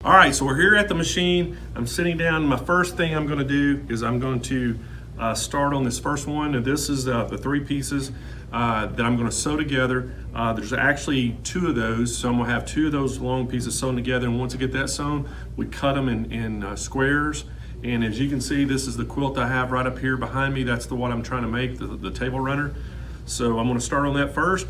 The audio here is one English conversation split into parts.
All right, so we're here at the machine. I'm sitting down. My first thing I'm going to do is I'm going to start on this first one. And this is the three pieces that I'm going to sew together. There's actually two of those, so I'm going to have two of those long pieces sewn together. And once I get that sewn, we cut them in squares. And as you can see, this is the quilt I have right up here behind me. That's the one I'm trying to make, the table runner. So I'm going to start on that first.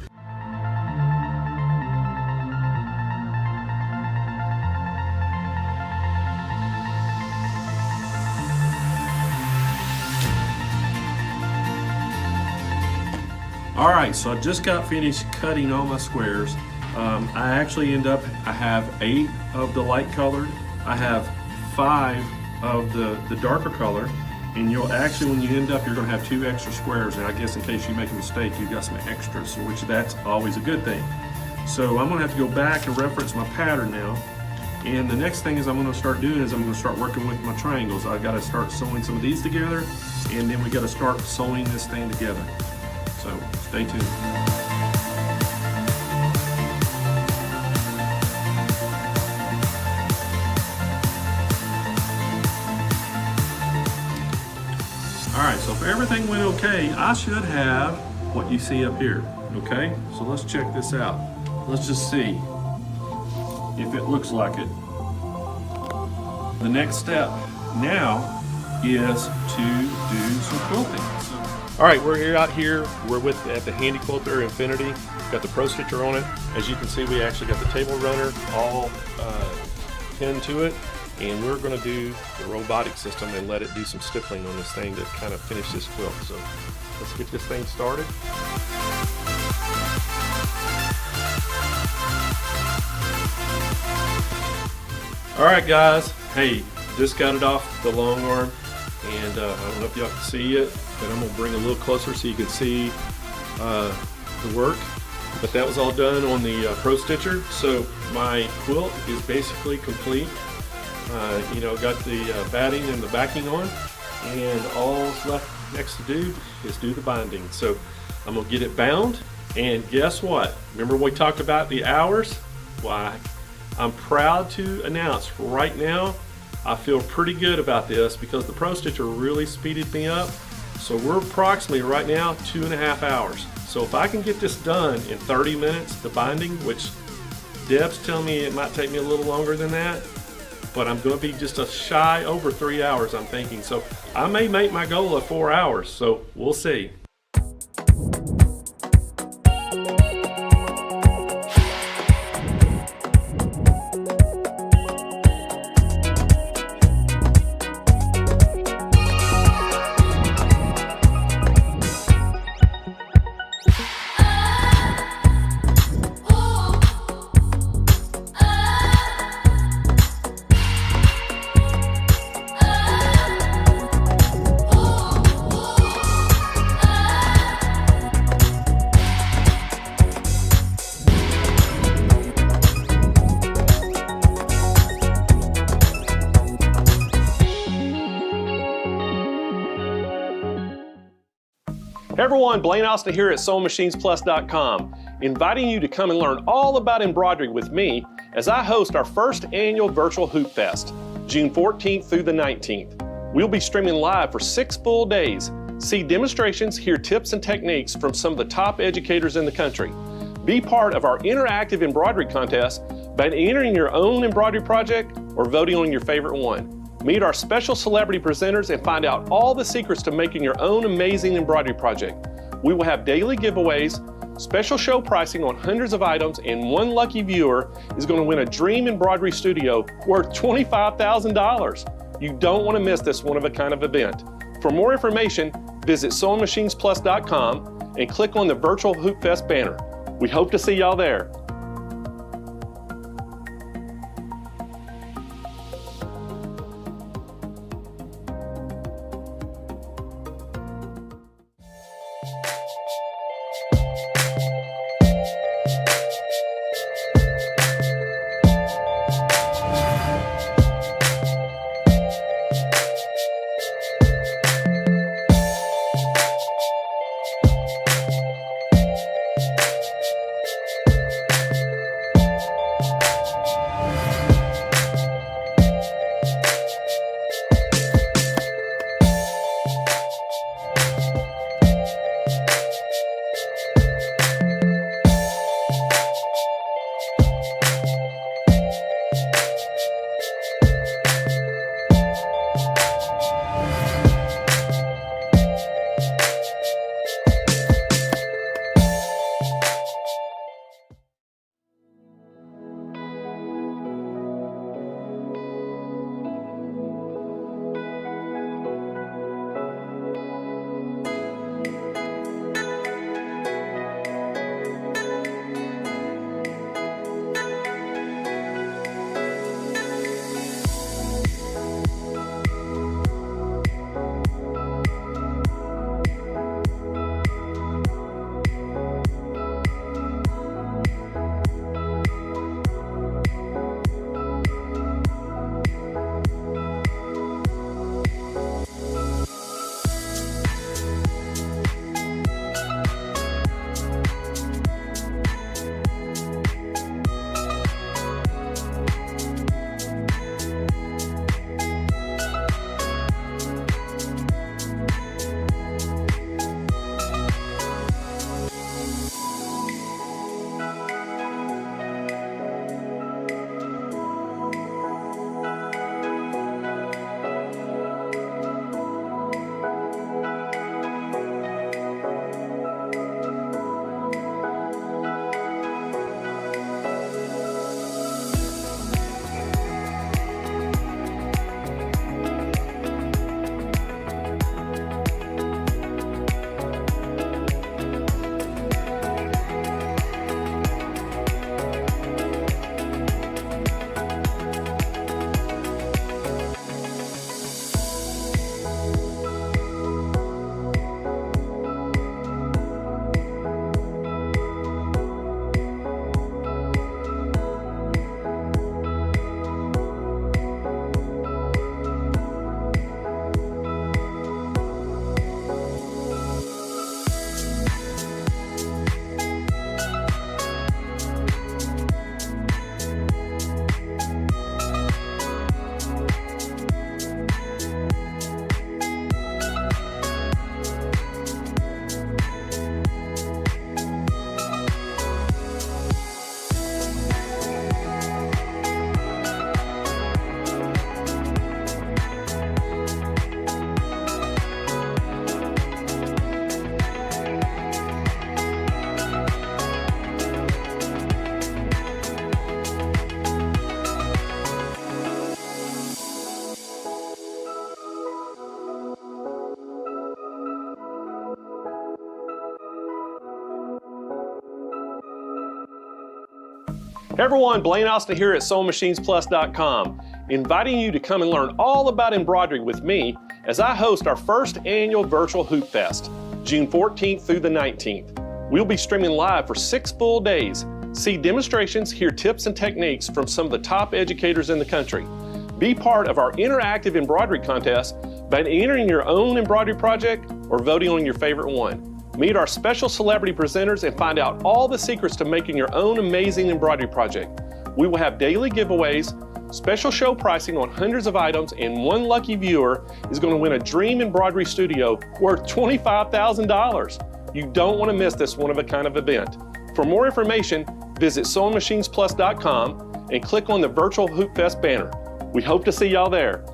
All right, so I just got finished cutting all my squares. I actually I have 8 of the light colored. I have 5 of the darker color. And you'll actually, when you end up, you're gonna have 2 extra squares. And I guess in case you make a mistake, you've got some extras, which that's always a good thing. So I'm gonna have to go back and reference my pattern now. And the next thing is I'm gonna start doing is I'm gonna start working with my triangles. I've gotta start sewing some of these together, and then we gotta start sewing this thing together. So stay tuned. so if everything went okay, I should have what you see up here, okay? So let's check this out. Let's just see if it looks like it. The next step now is to do some quilting. All right, we're out here. We're at the Handy Quilter Infinity. Got the Pro Stitcher on it. As you can see, we actually got the table runner all pinned to it. And we're going to do the robotic system and let it do some stippling on this thing to kind of finish this quilt. So let's get this thing started. All right, guys. Hey, just got it off the long arm, and I don't know if y'all can see it, but I'm gonna bring it a little closer so you can see the work. But that was all done on the Pro Stitcher. So my quilt is basically complete. You know, got the batting and the backing on, and all's left next to do is do the binding. So I'm gonna get it bound, and guess what? Remember we talked about the hours? Why, I'm proud to announce right now, I feel pretty good about this because the Pro Stitcher really speeded me up. So we're approximately right now 2.5 hours. So if I can get this done in 30 minutes, the binding, which Deb's telling me it might take me a little longer than that, but I'm going to be just a shy over 3 hours, I'm thinking. So I may make my goal of 4 hours, so we'll see. Hey everyone, Blaine Austin here at SewingMachinesPlus.com, inviting you to come and learn all about embroidery with me as I host our first annual virtual Hoop Fest, June 14th through the 19th. We'll be streaming live for 6 full days. See demonstrations, hear tips and techniques from some of the top educators in the country. Be part of our interactive embroidery contest by entering your own embroidery project or voting on your favorite one. Meet our special celebrity presenters and find out all the secrets to making your own amazing embroidery project. We will have daily giveaways, special show pricing on hundreds of items, and one lucky viewer is going to win a dream embroidery studio worth $25,000. You don't want to miss this one-of-a-kind event. For more information, visit SewingMachinesPlus.com and click on the Virtual Hoop Fest banner. We hope to see y'all there. Hey everyone, Blaine Austin here at SewingMachinesPlus.com, inviting you to come and learn all about embroidery with me as I host our first annual virtual Hoop Fest, June 14th through the 19th. We'll be streaming live for 6 full days. See demonstrations, hear tips and techniques from some of the top educators in the country. Be part of our interactive embroidery contest by entering your own embroidery project or voting on your favorite one. Meet our special celebrity presenters and find out all the secrets to making your own amazing embroidery project. We will have daily giveaways, special show pricing on hundreds of items, and one lucky viewer is going to win a dream embroidery studio worth $25,000. You don't want to miss this one-of-a-kind event. For more information, visit SewingMachinesPlus.com and click on the Virtual Hoop Fest banner. We hope to see y'all there.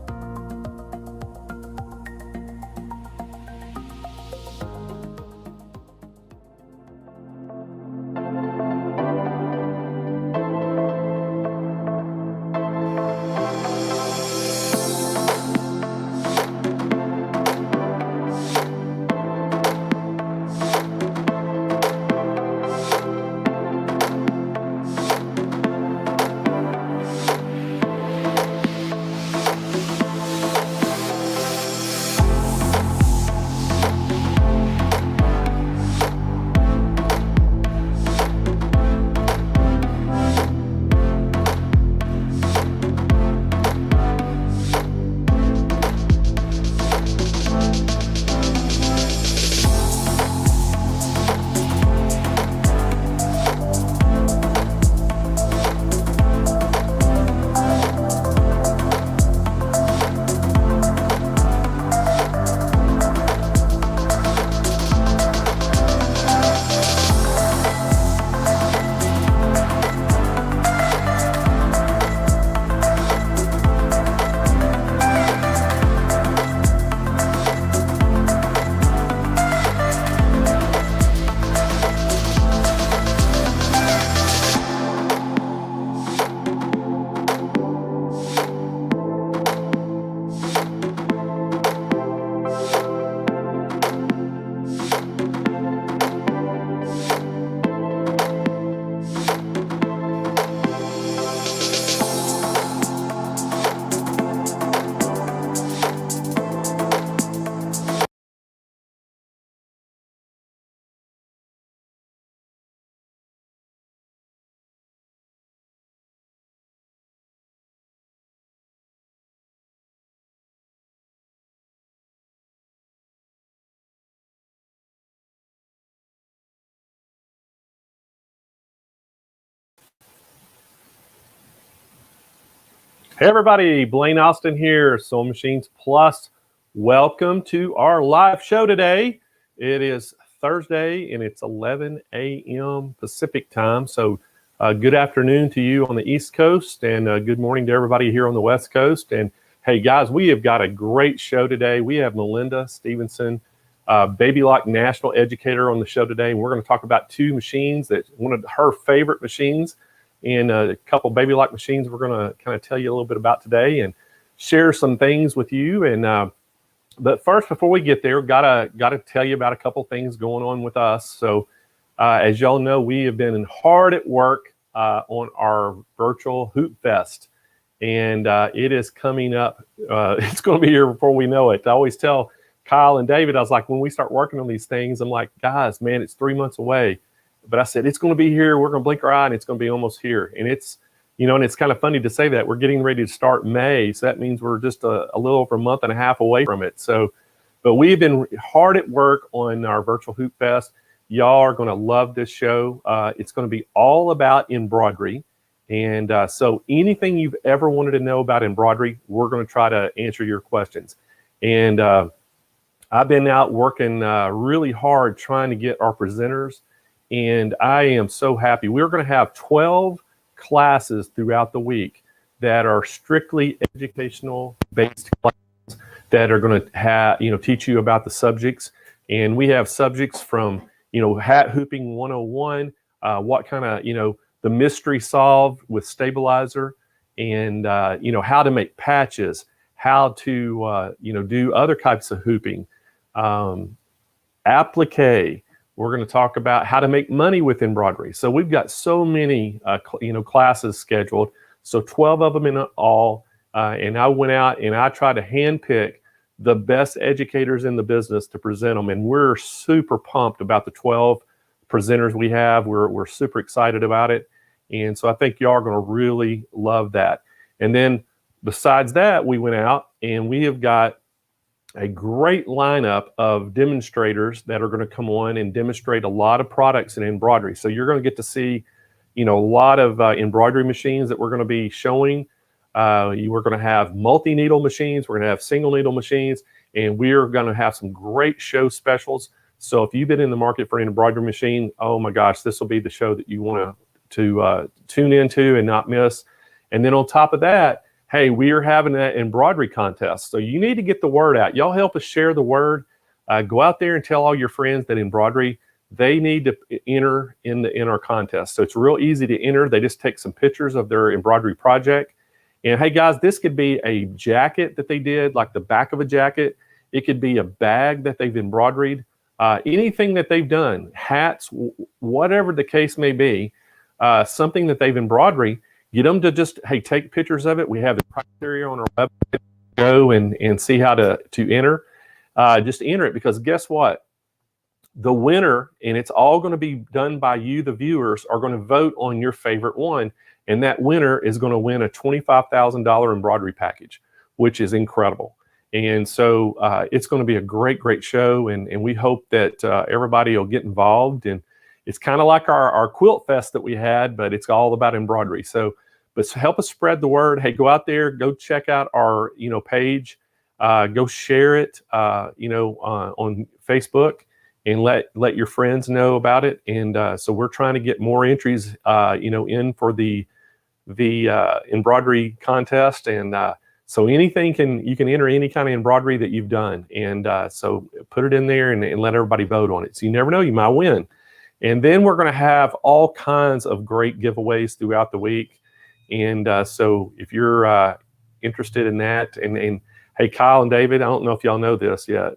Hey everybody, Blaine Austin here, Sewing Machines Plus. Welcome to our live show today. It is Thursday and it's 11 a.m. Pacific time. So good afternoon to you on the East Coast and good morning to everybody here on the West Coast. And hey guys, we have got a great show today. We have Melinda Stephenson, Baby Lock National Educator on the show today. And we're going to talk about 2 machines that one of her favorite machines and a couple Baby Lock machines we're going to kind of tell you a little bit about today and share some things with you. And but first, before we get there, gotta tell you about a couple things going on with us. So as y'all know, we have been hard at work on our virtual Hoop Fest, and it is coming up. It's going to be here before we know it. I always tell Kyle and David, I was like, when we start working on these things, I'm like, guys, man, it's 3 months away. But I said, it's going to be here. We're going to blink our eye and it's going to be almost here. And it's, you know, and it's kind of funny to say that we're getting ready to start May. So that means we're just a little over a month and a half away from it. So, but we've been hard at work on our virtual Hoop Fest. Y'all are going to love this show. It's going to be all about embroidery. And so anything you've ever wanted to know about embroidery, we're going to try to answer your questions. And I've been out working really hard trying to get our presenters. And I am so happy. We're going to have 12 classes throughout the week that are strictly educational based classes that are going to have, teach you about the subjects. And we have subjects from, hat hooping 101, what kind of, the mystery solved with stabilizer, and, how to make patches, how to, do other types of hooping, applique. We're going to talk about how to make money with embroidery. So we've got so many, classes scheduled. So 12 of them in all. And I went out and I tried to handpick the best educators in the business to present them. And we're super pumped about the 12 presenters we have. We're super excited about it. And so I think y'all are going to really love that. And then besides that, we went out and we have got a great lineup of demonstrators that are going to come on and demonstrate a lot of products in embroidery. So you're going to get to see, a lot of embroidery machines that we're going to be showing. We're going to have multi-needle machines. We're going to have single needle machines, and we're going to have some great show specials. So if you've been in the market for an embroidery machine, oh my gosh, this will be the show that you want to tune into and not miss. And then on top of that, hey, we are having an embroidery contest. So you need to get the word out. Y'all help us share the word. Go out there and tell all your friends that embroidery, they need to enter in our contest. So it's real easy to enter. They just take some pictures of their embroidery project. And hey guys, this could be a jacket that they did, like the back of a jacket. It could be a bag that they've embroidered. Anything that they've done, hats, whatever the case may be, something that they've embroidered. Get them to just, hey, take pictures of it. We have the criteria on our website. Go and see how to enter. Just enter it, because guess what? The winner, and it's all going to be done by you, the viewers, are going to vote on your favorite one. And that winner is going to win a $25,000 embroidery package, which is incredible. And so it's going to be a great, great show. And we hope that everybody will get involved. And it's kind of like our quilt fest that we had, but it's all about embroidery. So, but help us spread the word. Hey, go out there, go check out our, page, go share it, on Facebook, and let your friends know about it. And so we're trying to get more entries, in for the embroidery contest. And so anything you can enter any kind of embroidery that you've done. And so put it in there and let everybody vote on it. So you never know, you might win. And then we're going to have all kinds of great giveaways throughout the week. And so if you're interested in that, and hey, Kyle and David, I don't know if y'all know this yet,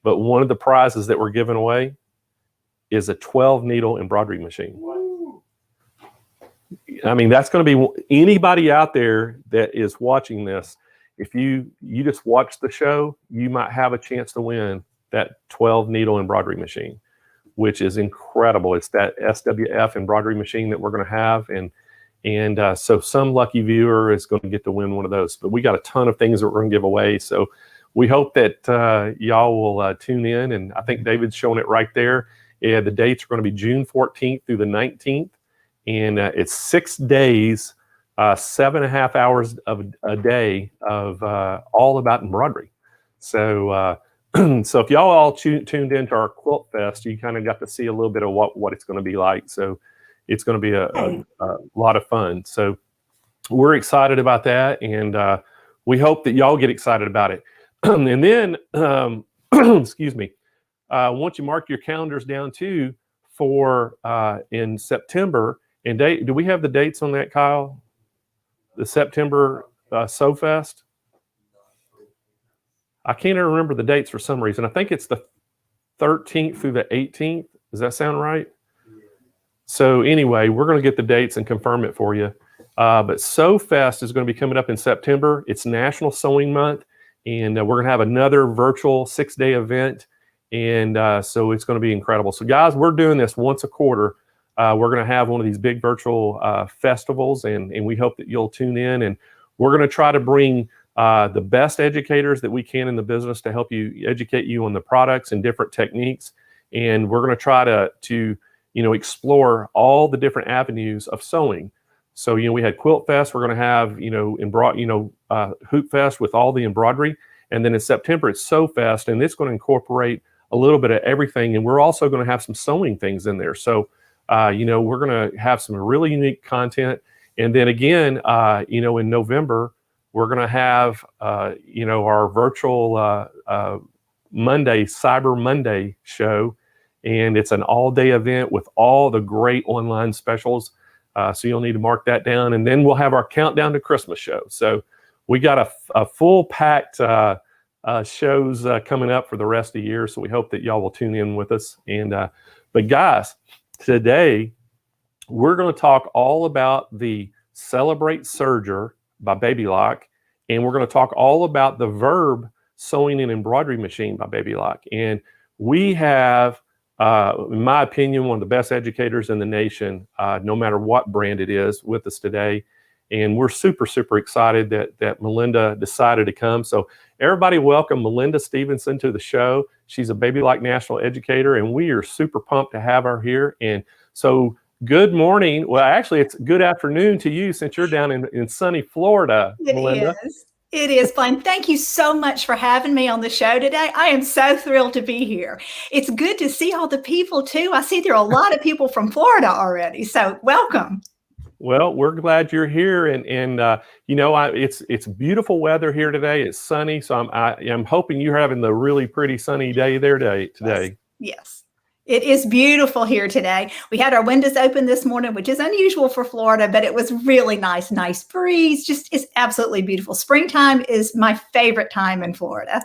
but one of the prizes that we're giving away is a 12 needle embroidery machine. I mean, that's going to be anybody out there that is watching this. If you just watch the show, you might have a chance to win that 12 needle embroidery machine, which is incredible. It's that SWF embroidery machine that we're going to have. And so some lucky viewer is going to get to win one of those. But we got a ton of things that we're going to give away. So we hope that y'all will tune in. And I think David's showing it right there. Yeah, the dates are going to be June 14th through the 19th. And it's 6 days, 7.5 hours of a day of all about embroidery. So so if y'all all tuned into our Quilt Fest, you kind of got to see a little bit of what it's going to be like. So it's going to be a lot of fun. So we're excited about that, and we hope that y'all get excited about it. And then, excuse me, once you mark your calendars down too for in September, and do we have the dates on that, Kyle? The September Sew Fest? I can't even remember the dates for some reason. I think it's the 13th through the 18th. Does that sound right? So anyway, we're going to get the dates and confirm it for you. But Sew Fest is going to be coming up in September. It's National Sewing Month, and we're going to have another virtual 6-day event. And so it's going to be incredible. So guys, we're doing this once a quarter. We're going to have one of these big virtual festivals, and we hope that you'll tune in. And we're going to try to bring the best educators that we can in the business to help you educate you on the products and different techniques. And we're going to try to explore all the different avenues of sewing. So, we had Quilt Fest. We're going to have, Hoop Fest with all the embroidery. And then in September, it's Sew Fest, and it's going to incorporate a little bit of everything. And we're also going to have some sewing things in there. So, we're going to have some really unique content. And then again, in November, we're going to have, our virtual Monday, Cyber Monday show. And it's an all-day event with all the great online specials. So you'll need to mark that down. And then we'll have our countdown to Christmas show. So we got a full-packed shows coming up for the rest of the year. So we hope that y'all will tune in with us. But guys, today we're going to talk all about the Celebrate Serger by Baby Lock, and we're going to talk all about the Verb sewing and embroidery machine by Baby Lock. And we have, in my opinion, one of the best educators in the nation, no matter what brand it is, with us today. And we're super, super excited that Melinda decided to come. So everybody welcome Melinda Stephenson to the show. She's a Baby Lock national educator, and we are super pumped to have her here. And so good morning. Well, actually, it's good afternoon to you since you're down in sunny Florida, Melinda. It is, Blaine. Thank you so much for having me on the show today. I am so thrilled to be here. It's good to see all the people, too. I see there are a lot of people from Florida already, so welcome. Well, we're glad you're here, and you know, it's beautiful weather here today. It's sunny, so I'm hoping you're having the really pretty sunny day there today. Yes, it is beautiful here today. We had our windows open this morning, which is unusual for Florida, but it was really nice breeze. Just it's absolutely beautiful. Springtime is my favorite time in Florida.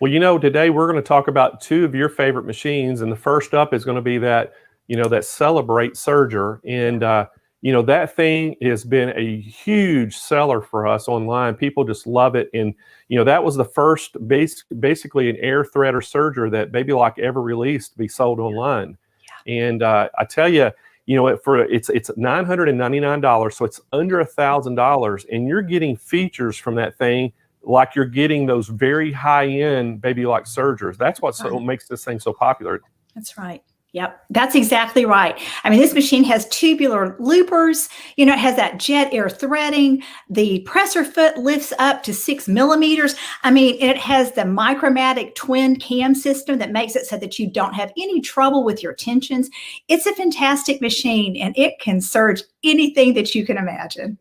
Well, you know, today we're going to talk about two of your favorite machines, and the first up is going to be that, you know, that Celebrate Serger, and you know, that thing has been a huge seller for us online. People just love it. And, you know, that was the first basically an air threader serger that Baby Lock ever released to be sold online. Yeah. And I tell you, you know, it's $999, so it's under $1,000, and you're getting features from that thing like you're getting those very high-end Baby Lock sergers. That's what makes this thing so popular. That's right. Yep, that's exactly right. I mean, this machine has tubular loopers. You know, it has that jet air threading. The presser foot lifts up to 6 millimeters. I mean, it has the Micromatic twin cam system that makes it so that you don't have any trouble with your tensions. It's a fantastic machine, and it can serge anything that you can imagine.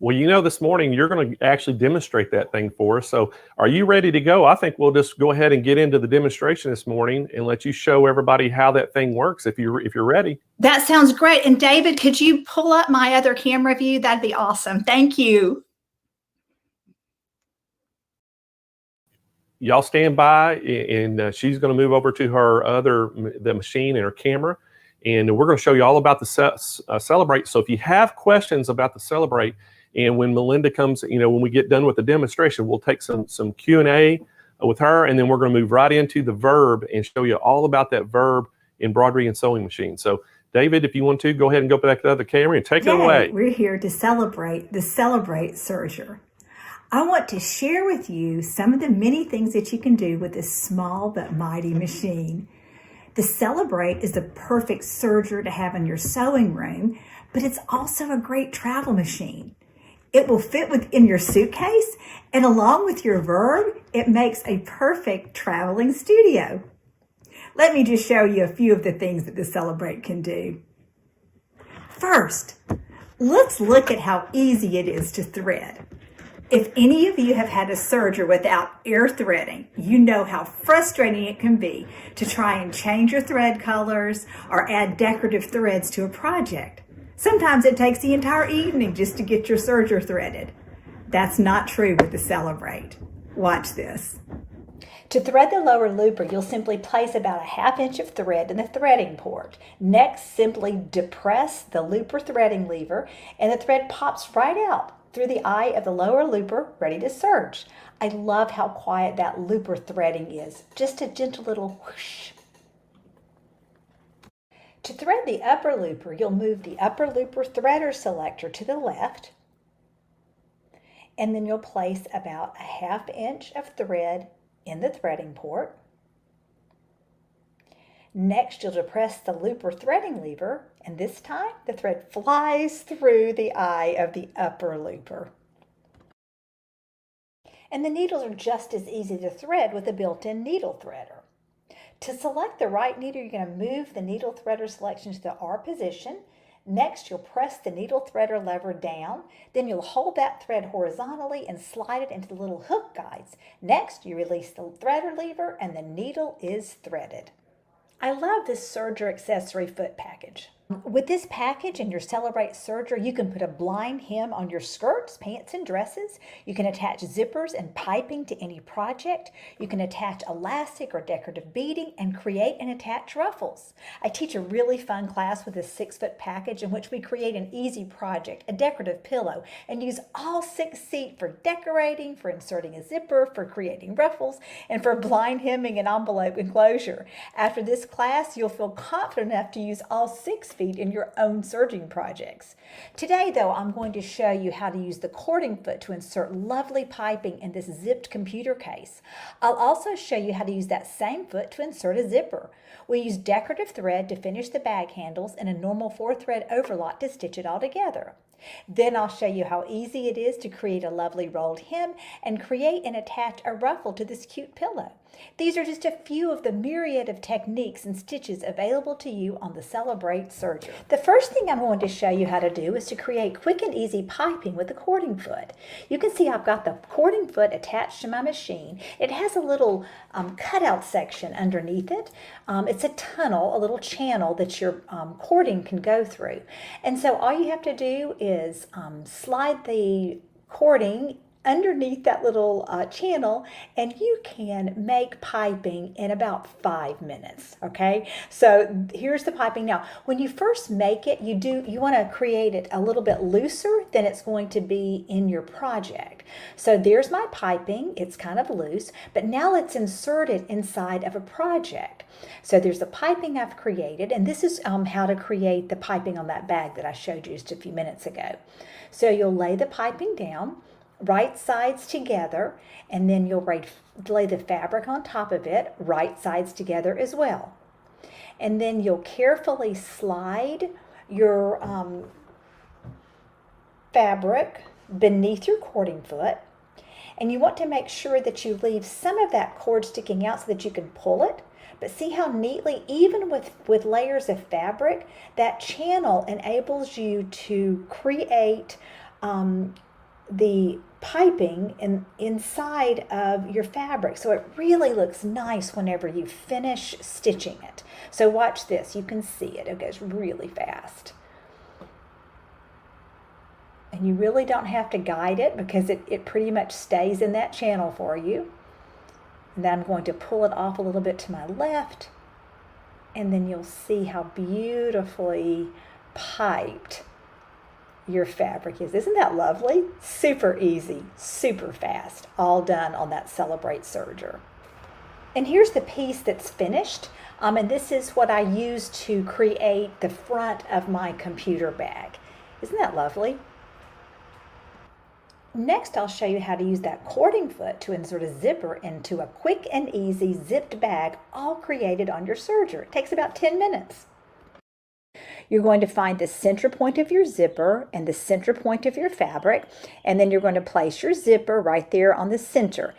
Well, you know, this morning you're going to actually demonstrate that thing for us. So are you ready to go? I think we'll just go ahead and get into the demonstration this morning and let you show everybody how that thing works if you're ready. That sounds great. And David, could you pull up my other camera view? That'd be awesome. Thank you. Y'all stand by, and she's going to move over to the machine and her camera, and we're going to show you all about the Celebrate. So if you have questions about the Celebrate, and when Melinda comes, you know, when we get done with the demonstration, we'll take some Q&A with her, and then we're going to move right into the Verb and show you all about that Verb embroidery and sewing machine. So David, if you want to, go ahead and go back to the other camera and take it away. We're here to celebrate the Celebrate Serger. I want to share with you some of the many things that you can do with this small but mighty machine. The Celebrate is the perfect serger to have in your sewing room, but it's also a great travel machine. It will fit within your suitcase, and along with your Verb, it makes a perfect traveling studio. Let me just show you a few of the things that the Celebrate can do. First, let's look at how easy it is to thread. If any of you have had a serger without air threading, you know how frustrating it can be to try and change your thread colors or add decorative threads to a project. Sometimes it takes the entire evening just to get your serger threaded. That's not true with the Celebrate. Watch this. To thread the lower looper, you'll simply place about a 1/2 inch of thread in the threading port. Next, simply depress the looper threading lever, and the thread pops right out through the eye of the lower looper, ready to serge. I love how quiet that looper threading is. Just a gentle little whoosh. To thread the upper looper, you'll move the upper looper threader selector to the left, and then you'll place about a 1/2 inch of thread in the threading port. Next, you'll depress the looper threading lever, and this time the thread flies through the eye of the upper looper. And the needles are just as easy to thread with a built-in needle threader. To select the right needle, you're going to move the needle threader selection to the R position. Next, you'll press the needle threader lever down. Then you'll hold that thread horizontally and slide it into the little hook guides. Next, you release the threader lever and the needle is threaded. I love this serger accessory foot package. With this package and your Celebrate serger, you can put a blind hem on your skirts, pants, and dresses. You can attach zippers and piping to any project. You can attach elastic or decorative beading and create and attach ruffles. I teach a really fun class with this 6-foot package in which we create an easy project, a decorative pillow, and use all 6 feet for decorating, for inserting a zipper, for creating ruffles, and for blind hemming and envelope enclosure. After this class, you'll feel confident enough to use all 6 feet in your own serging projects. Today, though, I'm going to show you how to use the cording foot to insert lovely piping in this zipped computer case. I'll also show you how to use that same foot to insert a zipper. We use decorative thread to finish the bag handles and a normal 4-thread overlock to stitch it all together. Then I'll show you how easy it is to create a lovely rolled hem and create and attach a ruffle to this cute pillow. These are just a few of the myriad of techniques and stitches available to you on the Celebrate serger. The first thing I'm going to show you how to do is to create quick and easy piping with the cording foot. You can see I've got the cording foot attached to my machine. It has a little cutout section underneath it. It's a tunnel, a little channel that your cording can go through. And so all you have to do is slide the cording underneath that little channel, and you can make piping in about 5 minutes. Okay, so here's the piping. Now, when you first make it, you want to create it a little bit looser than it's going to be in your project. So there's my piping. It's kind of loose, but now let's insert it inside of a project. So there's the piping I've created, and this is how to create the piping on that bag that I showed you just a few minutes ago. So you'll lay the piping down, right sides together, and then you'll lay the fabric on top of it, right sides together as well. And then you'll carefully slide your fabric beneath your cording foot, and you want to make sure that you leave some of that cord sticking out so that you can pull it. But see how neatly, even with layers of fabric, that channel enables you to create the piping inside of your fabric. So it really looks nice whenever you finish stitching it. So watch this. You can see it. It goes really fast. And you really don't have to guide it because it pretty much stays in that channel for you. And then I'm going to pull it off a little bit to my left, and then you'll see how beautifully piped your fabric is. Isn't that lovely? Super easy, super fast, all done on that Celebrate serger. And here's the piece that's finished, and this is what I used to create the front of my computer bag. Isn't that lovely? Next, I'll show you how to use that cording foot to insert a zipper into a quick and easy zipped bag, all created on your serger. It takes about 10 minutes. You're going to find the center point of your zipper and the center point of your fabric, and then you're going to place your zipper right there on the center,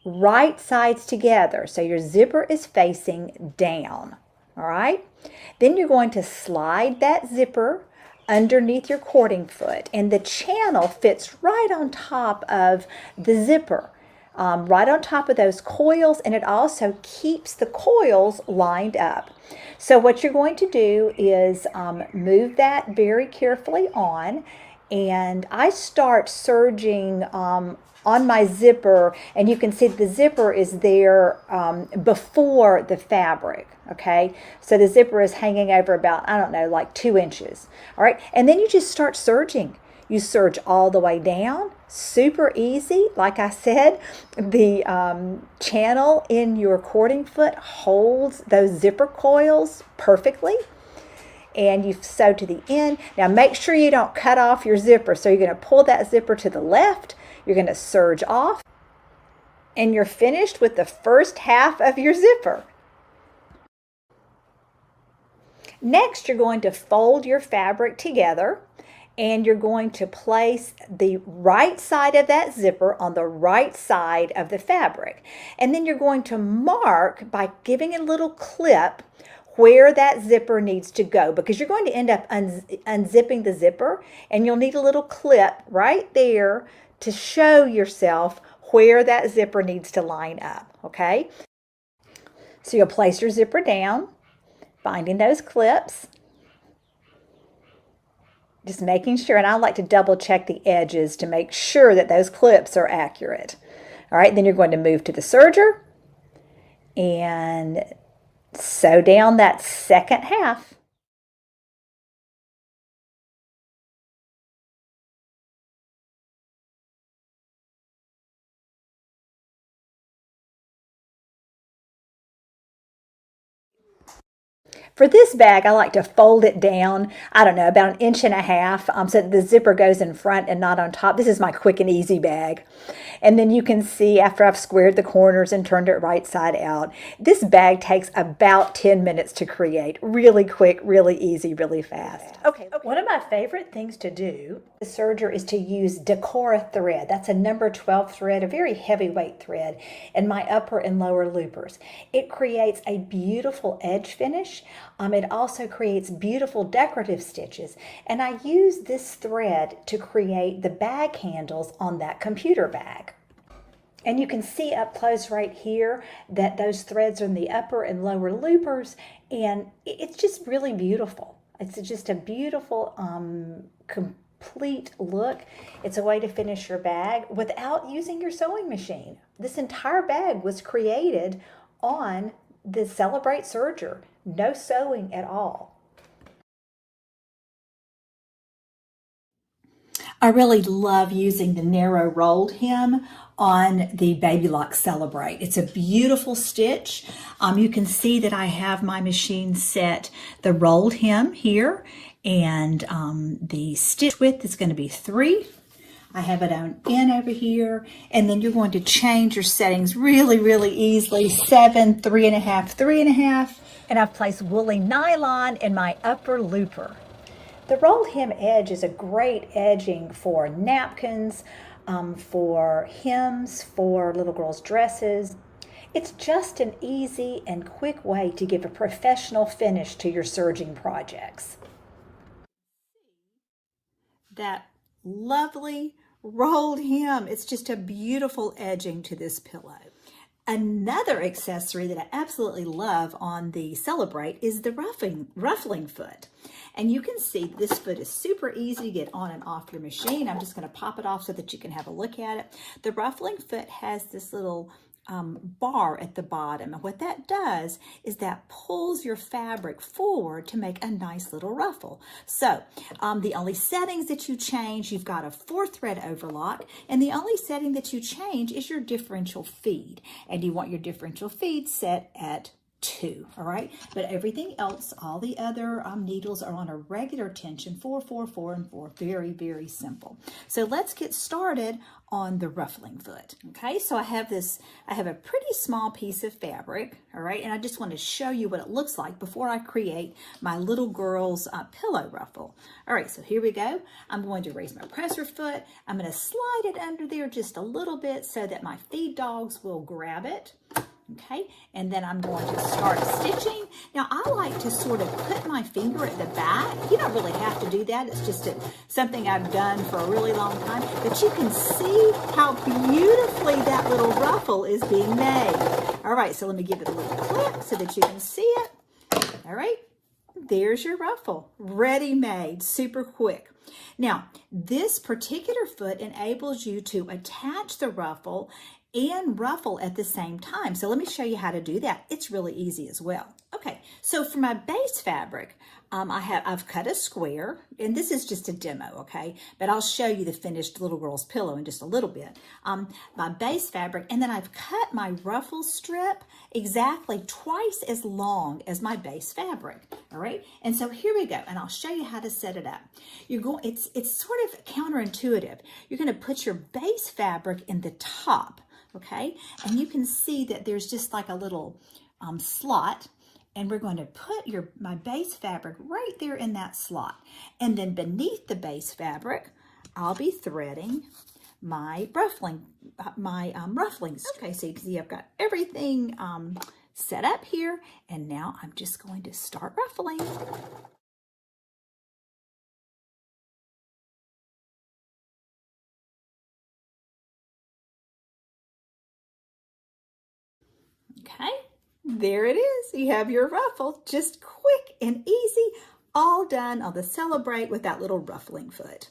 right sides together, so your zipper is facing down. All right? Then you're going to slide that zipper underneath your cording foot, and the channel fits right on top of the zipper, right on top of those coils, and it also keeps the coils lined up. So what you're going to do is move that very carefully on, and I start serging on my zipper, and you can see the zipper is there before the fabric. Okay, so the zipper is hanging over about, I don't know, like 2 inches. All right, and then you just start serging. You serge all the way down, super easy. Like I said, the channel in your cording foot holds those zipper coils perfectly. And you sew to the end. Now make sure you don't cut off your zipper. So you're going to pull that zipper to the left. You're going to serge off. And you're finished with the first half of your zipper. Next, you're going to fold your fabric together, and you're going to place the right side of that zipper on the right side of the fabric. And then you're going to mark by giving a little clip where that zipper needs to go, because you're going to end up unzipping the zipper, and you'll need a little clip right there to show yourself where that zipper needs to line up, okay? So you'll place your zipper down, finding those clips, Just making sure, and I like to double check the edges to make sure that those clips are accurate. All right, then you're going to move to the serger and sew down that second half. For this bag, I like to fold it down, I don't know, about 1.5 inches, so that the zipper goes in front and not on top. This is my quick and easy bag. And then you can see after I've squared the corners and turned it right side out, this bag takes about 10 minutes to create. Really quick, really easy, really fast. Okay, one of my favorite things to do, the serger, is to use Decora thread. That's a number 12 thread, a very heavyweight thread, in my upper and lower loopers. It creates a beautiful edge finish. It also creates beautiful decorative stitches. And I use this thread to create the bag handles on that computer bag. And you can see up close right here that those threads are in the upper and lower loopers, and it's just really beautiful. It's just a beautiful, complete look. It's a way to finish your bag without using your sewing machine. This entire bag was created on the Celebrate serger. No sewing at all. I really love using the narrow rolled hem on the Baby Lock Celebrate. It's a beautiful stitch. You can see that I have my machine set the rolled hem here, and the stitch width is going to be 3. I have it on in over here, and then you're going to change your settings really, really easily. 7, 3.5, 3.5, and I've placed woolly nylon in my upper looper. The rolled hem edge is a great edging for napkins, for hems, for little girls' dresses. It's just an easy and quick way to give a professional finish to your serging projects. That lovely rolled hem. It's just a beautiful edging to this pillow. Another accessory that I absolutely love on the Celebrate is the ruffling foot. And you can see this foot is super easy to get on and off your machine. I'm just going to pop it off so that you can have a look at it. The ruffling foot has this little bar at the bottom, and what that does is that pulls your fabric forward to make a nice little ruffle. So the only settings that you change, you've got a 4-thread overlock, and the only setting that you change is your differential feed, and you want your differential feed set at 2, all right? But everything else, all the other needles are on a regular tension, 4, 4, 4, and 4. Very, very simple. So let's get started on the ruffling foot. Okay, so I have a pretty small piece of fabric, all right? And I just want to show you what it looks like before I create my little girl's pillow ruffle. All right, so here we go. I'm going to raise my presser foot. I'm going to slide it under there just a little bit so that my feed dogs will grab it. Okay, and then I'm going to start stitching. Now, I like to sort of put my finger at the back. You don't really have to do that. It's just something I've done for a really long time. But you can see how beautifully that little ruffle is being made. All right, so let me give it a little clip so that you can see it. All right, there's your ruffle, ready made, super quick. Now, this particular foot enables you to attach the ruffle and ruffle at the same time. So let me show you how to do that. It's really easy as well. Okay, so for my base fabric, I've cut a square, and this is just a demo, okay? But I'll show you the finished little girl's pillow in just a little bit. My base fabric, and then I've cut my ruffle strip exactly twice as long as my base fabric, all right? And so here we go, and I'll show you how to set it up. It's sort of counterintuitive. You're gonna put your base fabric in the top, okay? And you can see that there's just like a little slot, and we're going to put my base fabric right there in that slot. And then beneath the base fabric, I'll be threading my rufflings. Okay, so you can see I've got everything set up here, and now I'm just going to start ruffling. Okay, there it is. You have your ruffle, just quick and easy, all done on the Celebrate with that little ruffling foot.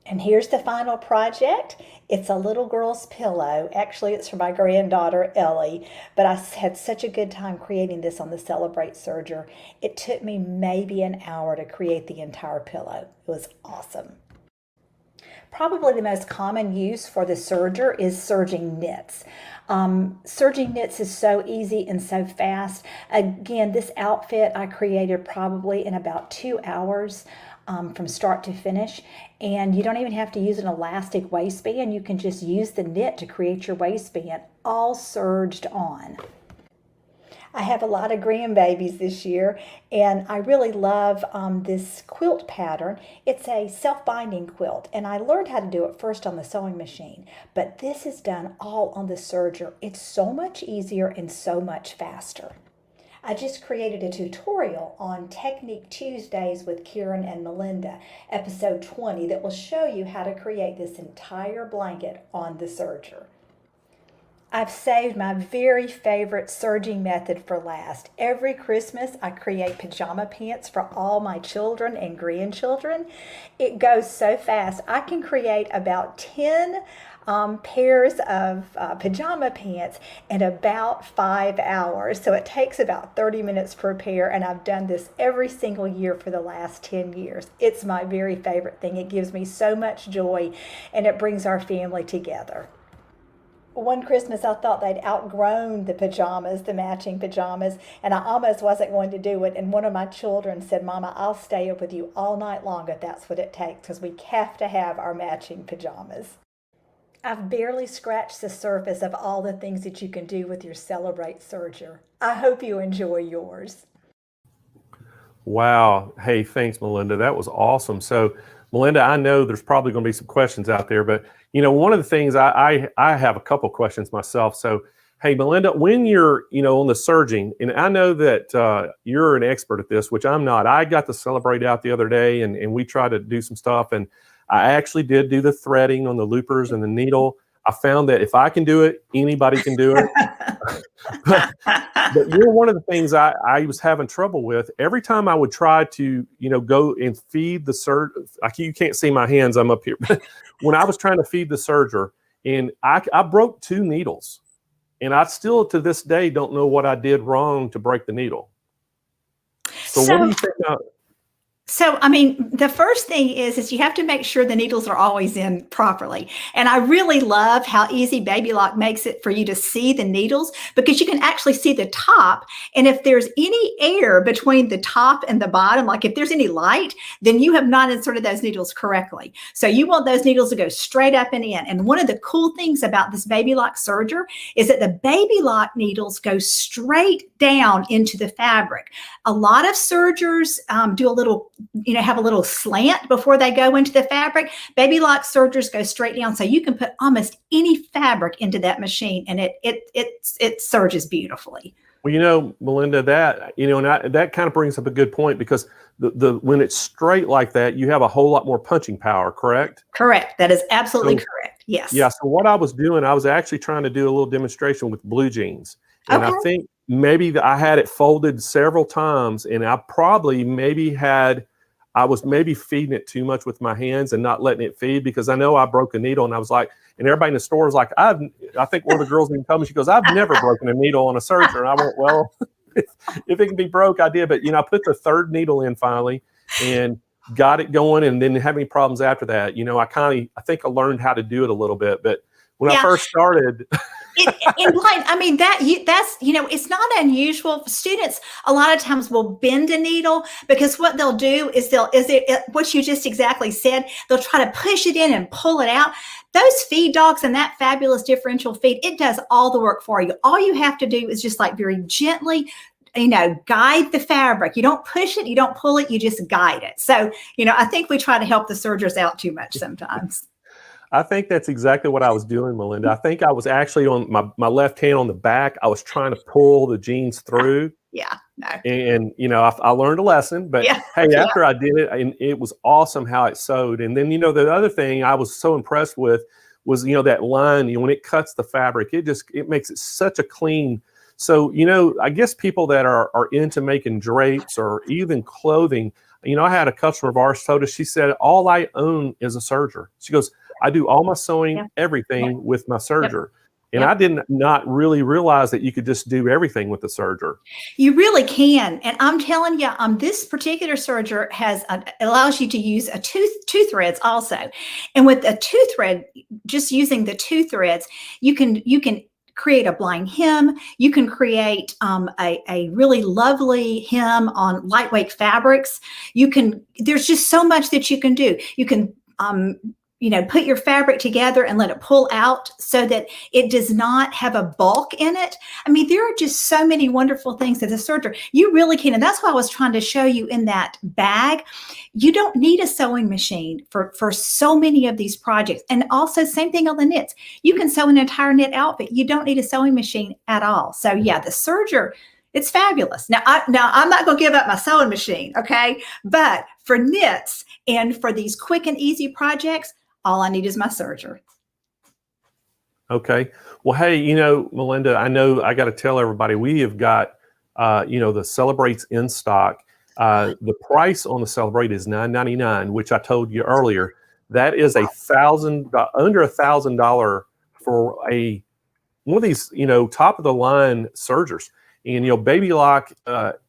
And here's the final project. It's a little girl's pillow. Actually, it's for my granddaughter, Ellie, but I had such a good time creating this on the Celebrate serger. It took me maybe an hour to create the entire pillow. It was awesome. Probably the most common use for the serger is serging knits. Serging knits is so easy and so fast. Again, this outfit I created probably in about 2 hours. From start to finish, and you don't even have to use an elastic waistband. You can just use the knit to create your waistband, all serged on. I have a lot of grandbabies this year, and I really love this quilt pattern. It's a self-binding quilt, and I learned how to do it first on the sewing machine, but this is done all on the serger. It's so much easier and so much faster. I just created a tutorial on Technique Tuesdays with Kieran and Melinda, episode 20, that will show you how to create this entire blanket on the serger. I've saved my very favorite serging method for last. Every Christmas, I create pajama pants for all my children and grandchildren. It goes so fast. I can create about 10 pairs of pajama pants in about 5 hours. So it takes about 30 minutes per pair, and I've done this every single year for the last 10 years. It's my very favorite thing. It gives me so much joy, and it brings our family together. One Christmas, I thought they'd outgrown the pajamas, the matching pajamas, and I almost wasn't going to do it. And one of my children said, "Mama, I'll stay up with you all night long if that's what it takes, because we have to have our matching pajamas." I've barely scratched the surface of all the things that you can do with your Celebrate serger. I hope you enjoy yours. Wow. Hey, thanks, Melinda. That was awesome. So, Melinda, I know there's probably going to be some questions out there, but one of the things I have a couple questions myself. So, hey, Melinda, when you're, on the serging, and I know that you're an expert at this, which I'm not. I got to Celebrate out the other day, and we tried to do some stuff, and I actually did do the threading on the loopers and the needle. I found that if I can do it, anybody can do it. but you're one of the things I was having trouble with. Every time I would try to, go and feed the serger, you can't see my hands, I'm up here. But when I was trying to feed the serger, and I broke 2 needles, and I still to this day don't know what I did wrong to break the needle. So what do you think about? So, the first thing is you have to make sure the needles are always in properly. And I really love how easy Baby Lock makes it for you to see the needles, because you can actually see the top. And if there's any air between the top and the bottom, like if there's any light, then you have not inserted those needles correctly. So you want those needles to go straight up and in. And one of the cool things about this Baby Lock serger is that the Baby Lock needles go straight down into the fabric. A lot of sergers do a little, have a little slant before they go into the fabric. Baby Lock sergers go straight down, so you can put almost any fabric into that machine, and it serges beautifully. Well, Melinda, that and that kind of brings up a good point, because the when it's straight like that, you have a whole lot more punching power, correct? Correct. That is absolutely correct. Yes. Yeah. So what I was doing, I was actually trying to do a little demonstration with blue jeans, and I think maybe I had it folded several times, and I probably I was maybe feeding it too much with my hands and not letting it feed, because I know I broke a needle, and I was like, and everybody in the store was like, I think one of the girls even told me, she goes, "I've never broken a needle on a serger." And I went, well, if it can be broke, I did. But, I put the 3rd needle in finally and got it going, and didn't have any problems after that. I think I learned how to do it a little bit. But when I first started... In Blaine, that's it's not unusual. Students a lot of times will bend a needle, because what they'll do is what you just exactly said, they'll try to push it in and pull it out. Those feed dogs and that fabulous differential feed, it does all the work for you. All you have to do is just very gently, guide the fabric. You don't push it, you don't pull it, you just guide it. So, I think we try to help the sergers out too much sometimes. I think that's exactly what I was doing, Melinda. I think I was actually on my left hand on the back. I was trying to pull the jeans through. Yeah. No. And I learned a lesson, but hey, after I did it, and it was awesome how it sewed. And then, the other thing I was so impressed with was, that line, when it cuts the fabric, it makes it such a clean So, I guess people that are into making drapes or even clothing, I had a customer of ours told us, she said, all I own is a serger. She goes, I do all my sewing, Yep. everything with my serger. And Yep. I did not really realize that you could just do everything with the serger. You really can. And I'm telling you, this particular serger allows you to use two threads also. And with a two thread, just using the two threads, you can create a blind hem. You can create a really lovely hem on lightweight fabrics. There's just so much that you can do. You can, put your fabric together and let it pull out so that it does not have a bulk in it. I mean, there are just so many wonderful things that the serger, you really can. And that's why I was trying to show you in that bag. You don't need a sewing machine for so many of these projects. And also same thing on the knits. You can sew an entire knit outfit. You don't need a sewing machine at all. So yeah, the serger, it's fabulous. Now I'm not going to give up my sewing machine, okay? But for knits and for these quick and easy projects, all I need is my serger. Okay. Well, hey, Melinda, I know I got to tell everybody we have got, the Celebrates in stock. The price on the Celebrate is $9.99, which I told you earlier. That is under $1,000 for one of these, top of the line sergers. And Baby Lock, that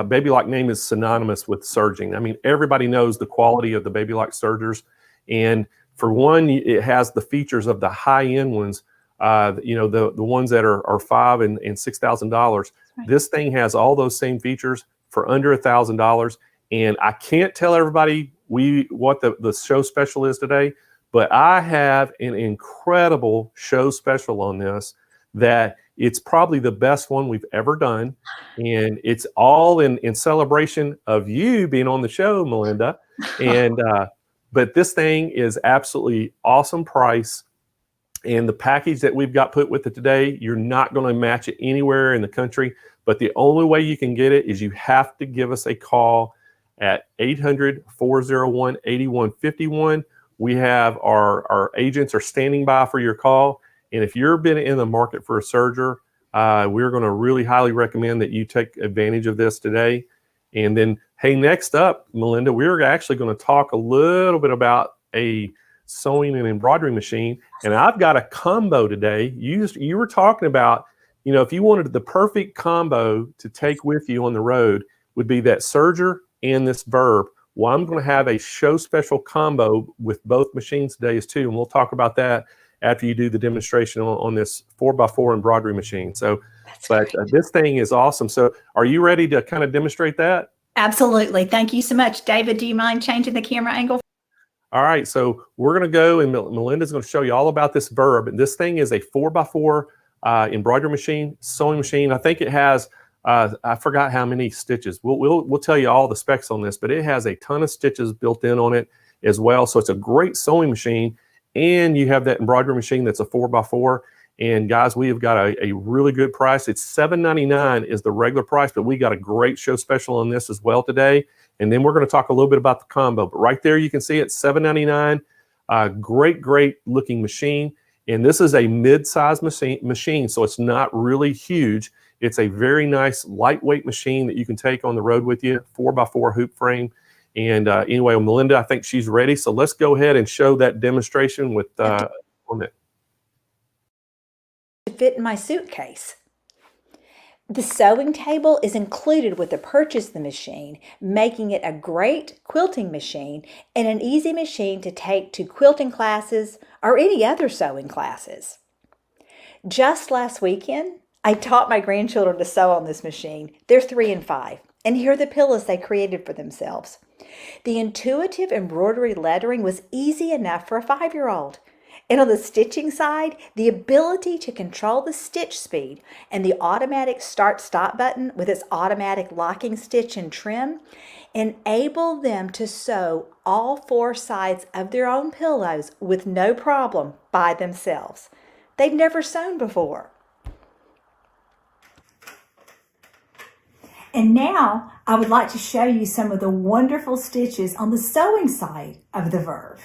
Baby Lock name is synonymous with serging. I mean, everybody knows the quality of the Baby Lock sergers, and for one, it has the features of the high-end ones. The ones that are $5,000 and $6,000. Right. This thing has all those same features for under $1,000. And I can't tell everybody what the show special is today, but I have an incredible show special on this that it's probably the best one we've ever done. And it's all in celebration of you being on the show, Melinda. And but this thing is absolutely awesome price. And the package that we've got put with it today, you're not going to match it anywhere in the country. But the only way you can get it is you have to give us a call at 800-401-8151. We have our agents are standing by for your call. And if you've been in the market for a serger, we're going to really highly recommend that you take advantage of this today. And then, hey, next up, Melinda, we're actually going to talk a little bit about a sewing and embroidery machine. And I've got a combo today. You were talking about, if you wanted the perfect combo to take with you on the road would be that serger and this verb. Well, I'm going to have a show special combo with both machines today too. And we'll talk about that after you do the demonstration on this 4x4 embroidery machine. So, this thing is awesome. So are you ready to kind of demonstrate that? Absolutely. Thank you so much. David, do you mind changing the camera angle? All right, so we're going to go, and Melinda's going to show you all about this verb. And this thing is a 4x4 embroidery machine, sewing machine. I think it has, I forgot how many stitches. We'll tell you all the specs on this, but it has a ton of stitches built in on it as well. So it's a great sewing machine. And you have that embroidery machine that's a 4x4. And guys, we have got a really good price. It's $7.99 is the regular price, but we got a great show special on this as well today. And then we're going to talk a little bit about the combo. But right there, you can see it's $7.99. Great looking machine. And this is a mid-size machine, so it's not really huge. It's a very nice lightweight machine that you can take on the road with you, 4x4 hoop frame. And anyway, Melinda, I think she's ready. So let's go ahead and show that demonstration with on it. To fit in my suitcase. The sewing table is included with the purchase of the machine, making it a great quilting machine and an easy machine to take to quilting classes or any other sewing classes. Just last weekend, I taught my grandchildren to sew on this machine. They're 3 and 5, and here are the pillows they created for themselves. The intuitive embroidery lettering was easy enough for a 5-year-old. And on the stitching side, the ability to control the stitch speed and the automatic start-stop button with its automatic locking stitch and trim enable them to sew all 4 sides of their own pillows with no problem by themselves. They've never sewn before. And now I would like to show you some of the wonderful stitches on the sewing side of the verb.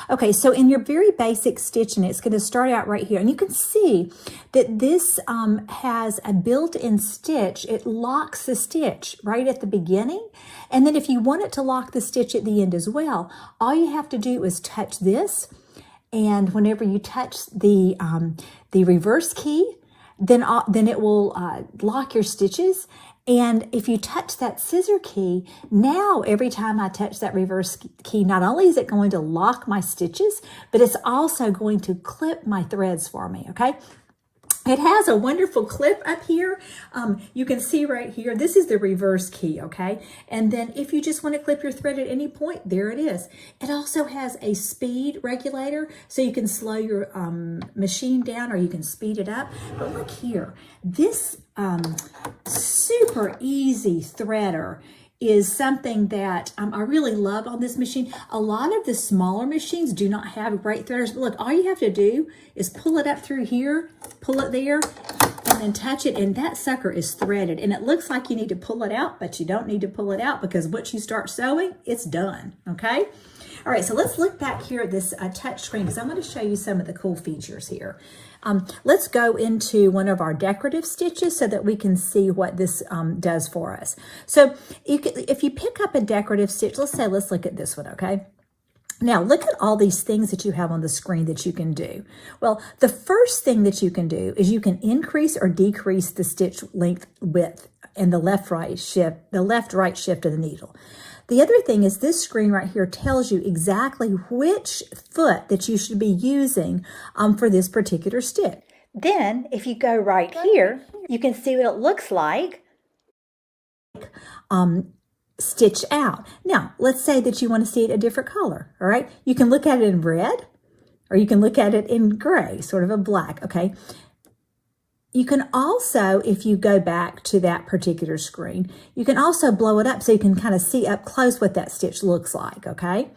Okay, so in your very basic stitching, it's going to start out right here. And you can see that this has a built-in stitch. It locks the stitch right at the beginning. And then if you want it to lock the stitch at the end as well, all you have to do is touch this. And whenever you touch the reverse key, then it will lock your stitches. And if you touch that scissor key, now every time I touch that reverse key, not only is it going to lock my stitches, but it's also going to clip my threads for me, okay? It has a wonderful clip up here. You can see right here, this is the reverse key, okay? And then if you just want to clip your thread at any point, there it is. It also has a speed regulator, so you can slow your machine down or you can speed it up. But look here, this super easy threader is something that I really love on this machine. A lot of the smaller machines do not have great threaders, but look, all you have to do is pull it up through here, pull it there, and then touch it, and that sucker is threaded. And it looks like you need to pull it out, but you don't need to pull it out because once you start sewing, it's done, okay? All right, so let's look back here at this touch screen because I'm going to show you some of the cool features here. Let's go into one of our decorative stitches so that we can see what this does for us. So if you pick up a decorative stitch, let's look at this one, okay? Now, look at all these things that you have on the screen that you can do. Well, the first thing that you can do is you can increase or decrease the stitch length width and the left-right shift of the needle. The other thing is this screen right here tells you exactly which foot that you should be using for this particular stitch. Then, if you go right here, you can see what it looks like stitch out. Now, let's say that you want to see it a different color, all right? You can look at it in red, or you can look at it in gray, sort of a black, okay? You can also, if you go back to that particular screen, you can also blow it up so you can kind of see up close what that stitch looks like, okay?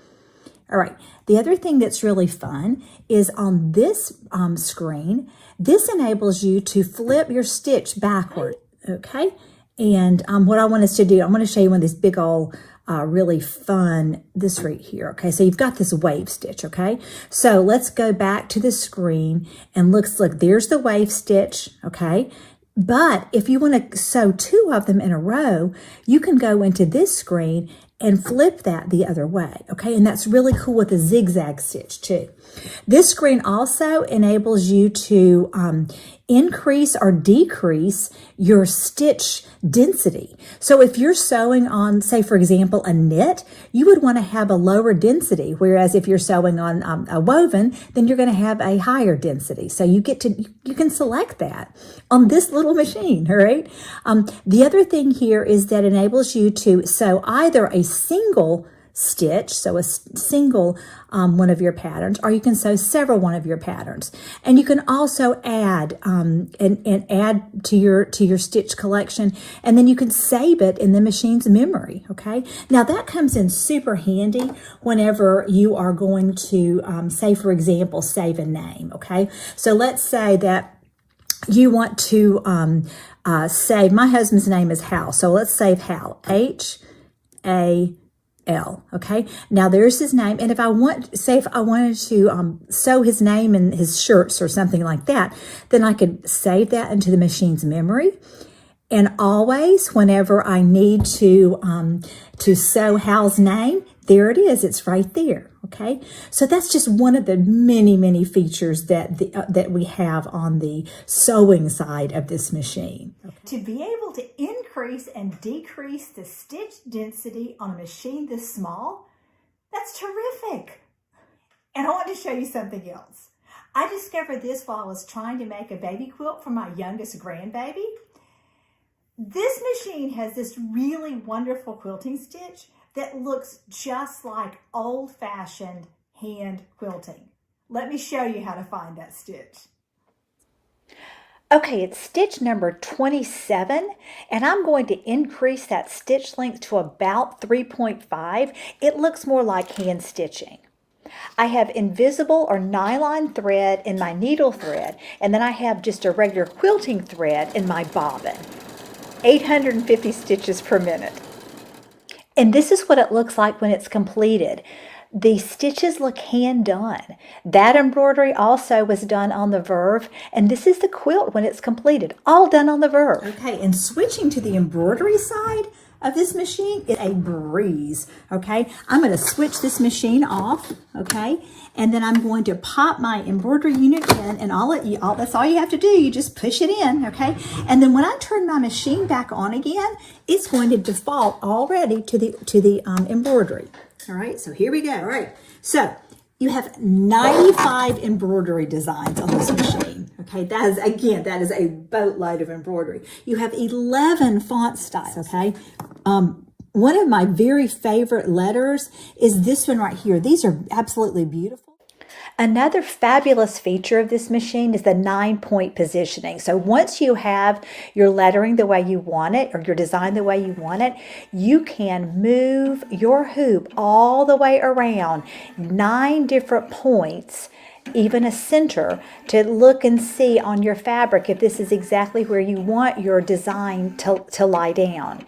All right, the other thing that's really fun is on this screen, this enables you to flip your stitch backward, okay? And what I want us to do, I'm going to show you one of these big old really fun, this right here, okay? So you've got this wave stitch, okay? So let's go back to the screen and look, there's the wave stitch, okay? But if you want to sew two of them in a row, you can go into this screen and flip that the other way, okay? And that's really cool with a zigzag stitch too. This screen also enables you to increase or decrease your stitch density. So if you're sewing on, say for example, a knit, you would want to have a lower density, whereas if you're sewing on a woven, then you're going to have a higher density. So you can select that on this little machine, all right? The other thing here is that enables you to sew either a single stitch, so a single one of your patterns, or you can sew several one of your patterns. And you can also add and add to your stitch collection, and then you can save it in the machine's memory, okay? Now that comes in super handy whenever you are going to, say for example, save a name, okay? So let's say that you want to save, my husband's name is Hal, so let's save Hal, H-A-L, okay? Now there's his name, and if I wanted to sew his name in his shirts or something like that, then I could save that into the machine's memory. And always, whenever I need to sew Hal's name, there it is. It's right there. Okay, so that's just one of the many, many features that we have on the sewing side of this machine. Okay. To be able to increase and decrease the stitch density on a machine this small, that's terrific. And I want to show you something else. I discovered this while I was trying to make a baby quilt for my youngest grandbaby. This machine has this really wonderful quilting stitch that looks just like old-fashioned hand quilting. Let me show you how to find that stitch. Okay, it's stitch number 27, and I'm going to increase that stitch length to about 3.5. It looks more like hand stitching. I have invisible or nylon thread in my needle thread, and then I have just a regular quilting thread in my bobbin. 850 stitches per minute. And this is what it looks like when it's completed. The stitches look hand done. That embroidery also was done on the Verve, and this is the quilt when it's completed, all done on the Verve. Okay, and switching to the embroidery side of this machine is a breeze. Okay, I'm going to switch this machine off. Okay, and then I'm going to pop my embroidery unit in, and that's all you have to do. You just push it in. Okay, and then when I turn my machine back on again, it's going to default already to the embroidery. All right, so here we go. All right, so you have 95 embroidery designs on this machine. Okay, that is a boatload of embroidery. You have 11 font styles. Okay, one of my very favorite letters is this one right here. These are absolutely beautiful. Another fabulous feature of this machine is the 9-point positioning. So once you have your lettering the way you want it, or your design the way you want it, you can move your hoop all the way around 9 different points, even a center, to look and see on your fabric if this is exactly where you want your design to lie down.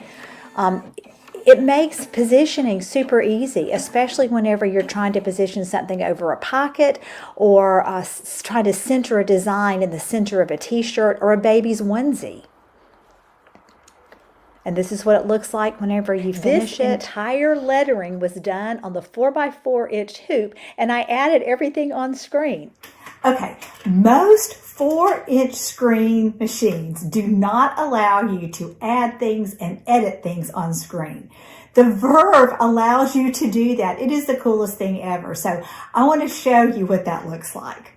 It makes positioning super easy, especially whenever you're trying to position something over a pocket, or trying to center a design in the center of a t-shirt or a baby's onesie. And this is what it looks like whenever you finish it. This entire lettering was done on the 4x4 inch hoop, and I added everything on screen. Okay, most 4-inch screen machines do not allow you to add things and edit things on screen. The Verve allows you to do that. It is the coolest thing ever. So I want to show you what that looks like.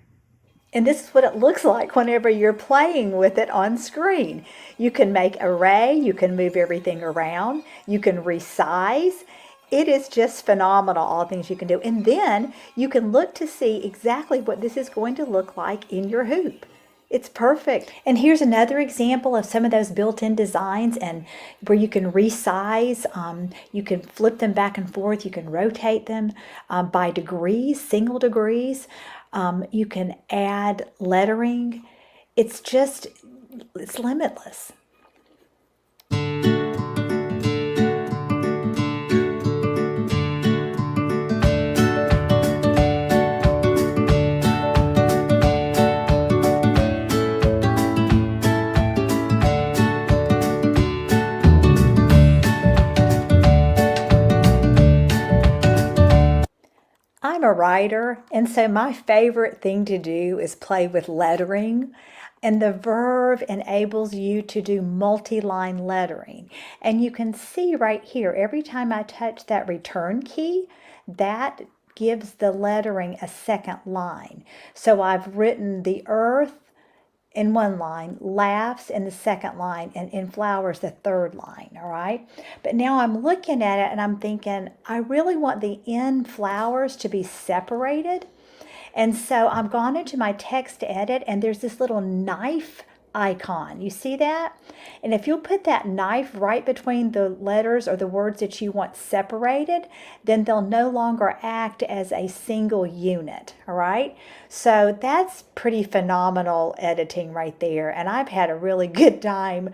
And this is what it looks like whenever you're playing with it on screen. You can make array, you can move everything around, you can resize. It is just phenomenal, all the things you can do. And then you can look to see exactly what this is going to look like in your hoop. It's perfect. And here's another example of some of those built-in designs, and where you can resize. You can flip them back and forth. You can rotate them by degrees, single degrees. You can add lettering. It's limitless. I'm a writer, and so my favorite thing to do is play with lettering. And the Verve enables you to do multi-line lettering. And you can see right here, every time I touch that return key, that gives the lettering a second line. So I've written the earth in one line, laughs in the second line, and in flowers the third line, all right? But now I'm looking at it and I'm thinking, I really want the in flowers to be separated. And so I've gone into my text edit, and there's this little knife icon. You see that? And if you'll put that knife right between the letters or the words that you want separated, then they'll no longer act as a single unit, all right? So that's pretty phenomenal editing right there, and I've had a really good time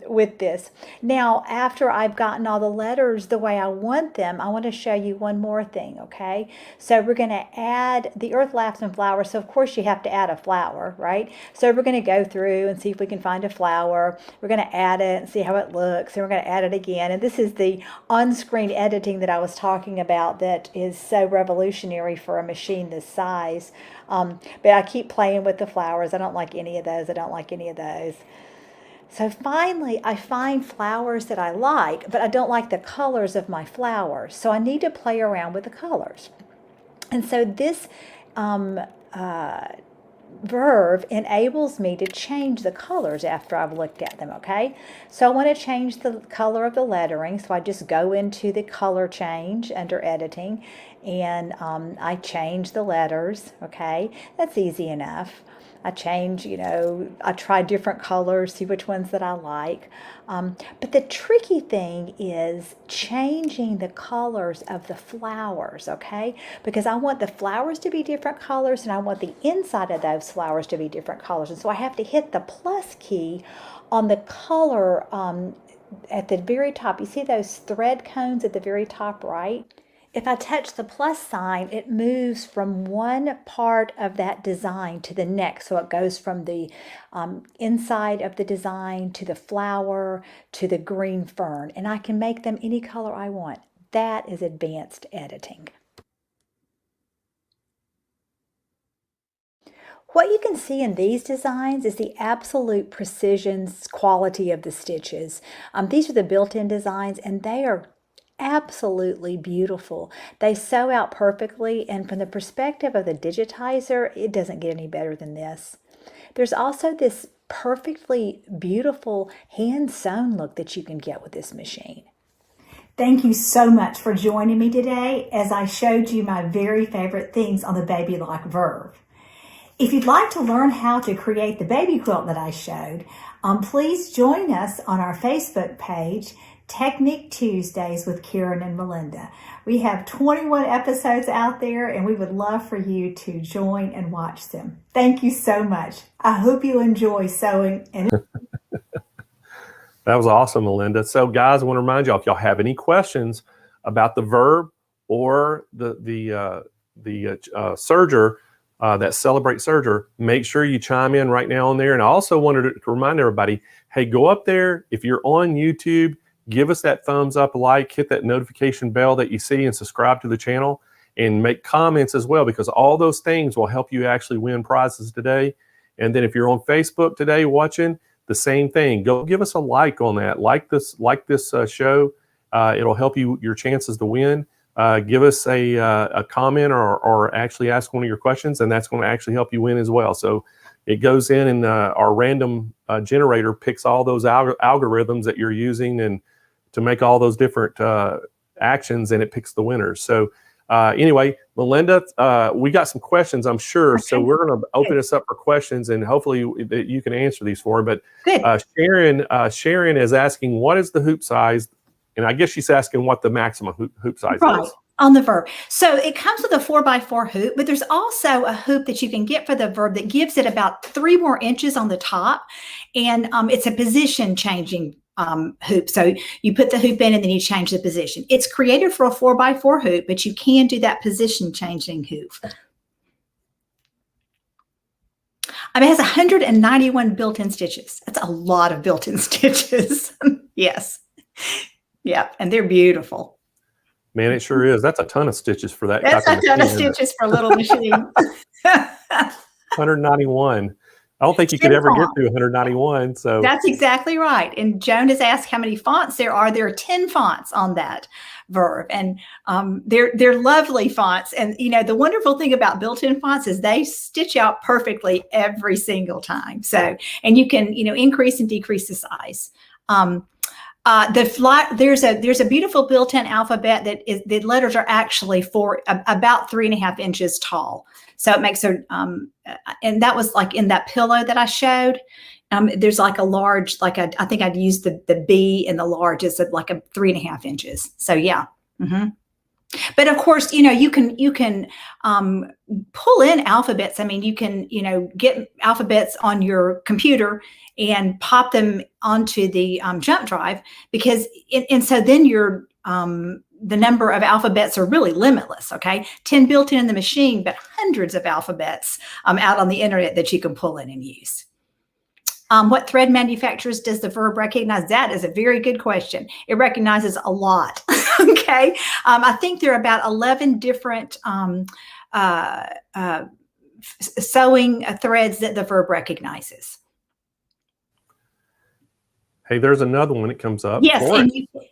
with this. Now, after I've gotten all the letters the way I want them, I want to show you one more thing, okay? So we're going to add the earth, laughs, and flowers. So of course you have to add a flower, right? So we're going to go through and see if we can find a flower. We're going to add it and see how it looks, and we're going to add it again. And this is the on-screen editing that I was talking about that is so revolutionary for a machine this size. But I keep playing with the flowers. I don't like any of those. I don't like any of those. So finally, I find flowers that I like, but I don't like the colors of my flowers. So I need to play around with the colors. And so this Verve enables me to change the colors after I've looked at them, okay? So I want to change the color of the lettering, so I just go into the color change under editing, and I change the letters, okay? That's easy enough. I change, I try different colors, see which ones that I like. But the tricky thing is changing the colors of the flowers, okay? Because I want the flowers to be different colors, and I want the inside of those flowers to be different colors. And so I have to hit the plus key on the color at the very top. You see those thread cones at the very top right? If I touch the plus sign, it moves from one part of that design to the next. So it goes from the inside of the design to the flower to the green fern. And I can make them any color I want. That is advanced editing. What you can see in these designs is the absolute precision quality of the stitches. These are the built-in designs, and they are absolutely beautiful. They sew out perfectly, and from the perspective of the digitizer, it doesn't get any better than this. There's also this perfectly beautiful hand-sewn look that you can get with this machine. Thank you so much for joining me today as I showed you my very favorite things on the Baby Lock Verve. If you'd like to learn how to create the baby quilt that I showed, please join us on our Facebook page, Technique Tuesdays with Karen and Melinda. We have 21 episodes out there, and we would love for you to join and watch them. Thank you so much. I hope you enjoy sewing. And That was awesome, Melinda. So, guys, I want to remind y'all, if y'all have any questions about the Verve or the serger, that Celebrate serger, make sure you chime in right now on there. And I also wanted to remind everybody, hey, go up there. If you're on YouTube, give us that thumbs up, like, hit that notification bell that you see, and subscribe to the channel, and make comments as well, because all those things will help you actually win prizes today. And then if you're on Facebook today watching, the same thing. Go give us a like on that. Like this show. It'll help your chances to win. Give us a comment or actually ask one of your questions, and that's going to actually help you win as well. So it goes in, and our random generator picks all those algorithms that you're using and to make all those different actions, and it picks the winners. So anyway, Melinda, we got some questions, I'm sure. Okay. So we're going to open this up for questions, and hopefully you can answer these for her. But Sharon is asking, what is the hoop size? And I guess she's asking what the maximum hoop size is. On the Verve. So it comes with a 4x4 hoop, but there's also a hoop that you can get for the Verve that gives it about 3 more inches on the top. And it's a position changing hoop. So you put the hoop in and then you change the position. It's created for a 4x4 hoop, but you can do that position changing hoop. It has 191 built-in stitches. That's a lot of built-in stitches. Yes. Yeah, and they're beautiful. Man, it sure is. That's a ton of stitches for that. That's a ton of stitches for a little machine. 191. I don't think you could ever get to 191. So that's exactly right. And Joan has asked how many fonts there are. There are 10 fonts on that Verve, and they're lovely fonts. And you know, the wonderful thing about built-in fonts is they stitch out perfectly every single time. So, and you can increase and decrease the size. There's a beautiful built-in alphabet that is, the letters are actually about 3.5 inches tall. So it makes her, and that was like in that pillow that I showed. There's like a large, I think I'd use the B and the large is like a 3.5 inches. So yeah. Mm-hmm. But of course, you can pull in alphabets. I mean, you can, get alphabets on your computer and pop them onto the jump drive, because, and so then the number of alphabets are really limitless. Okay. 10 built in the machine, but hundreds of alphabets out on the internet that you can pull in and use. What thread manufacturers does the Verve recognize? That is a very good question. It recognizes a lot. Okay. I think there are about 11 different sewing threads that the Verve recognizes. Hey, there's another one that comes up. Yes,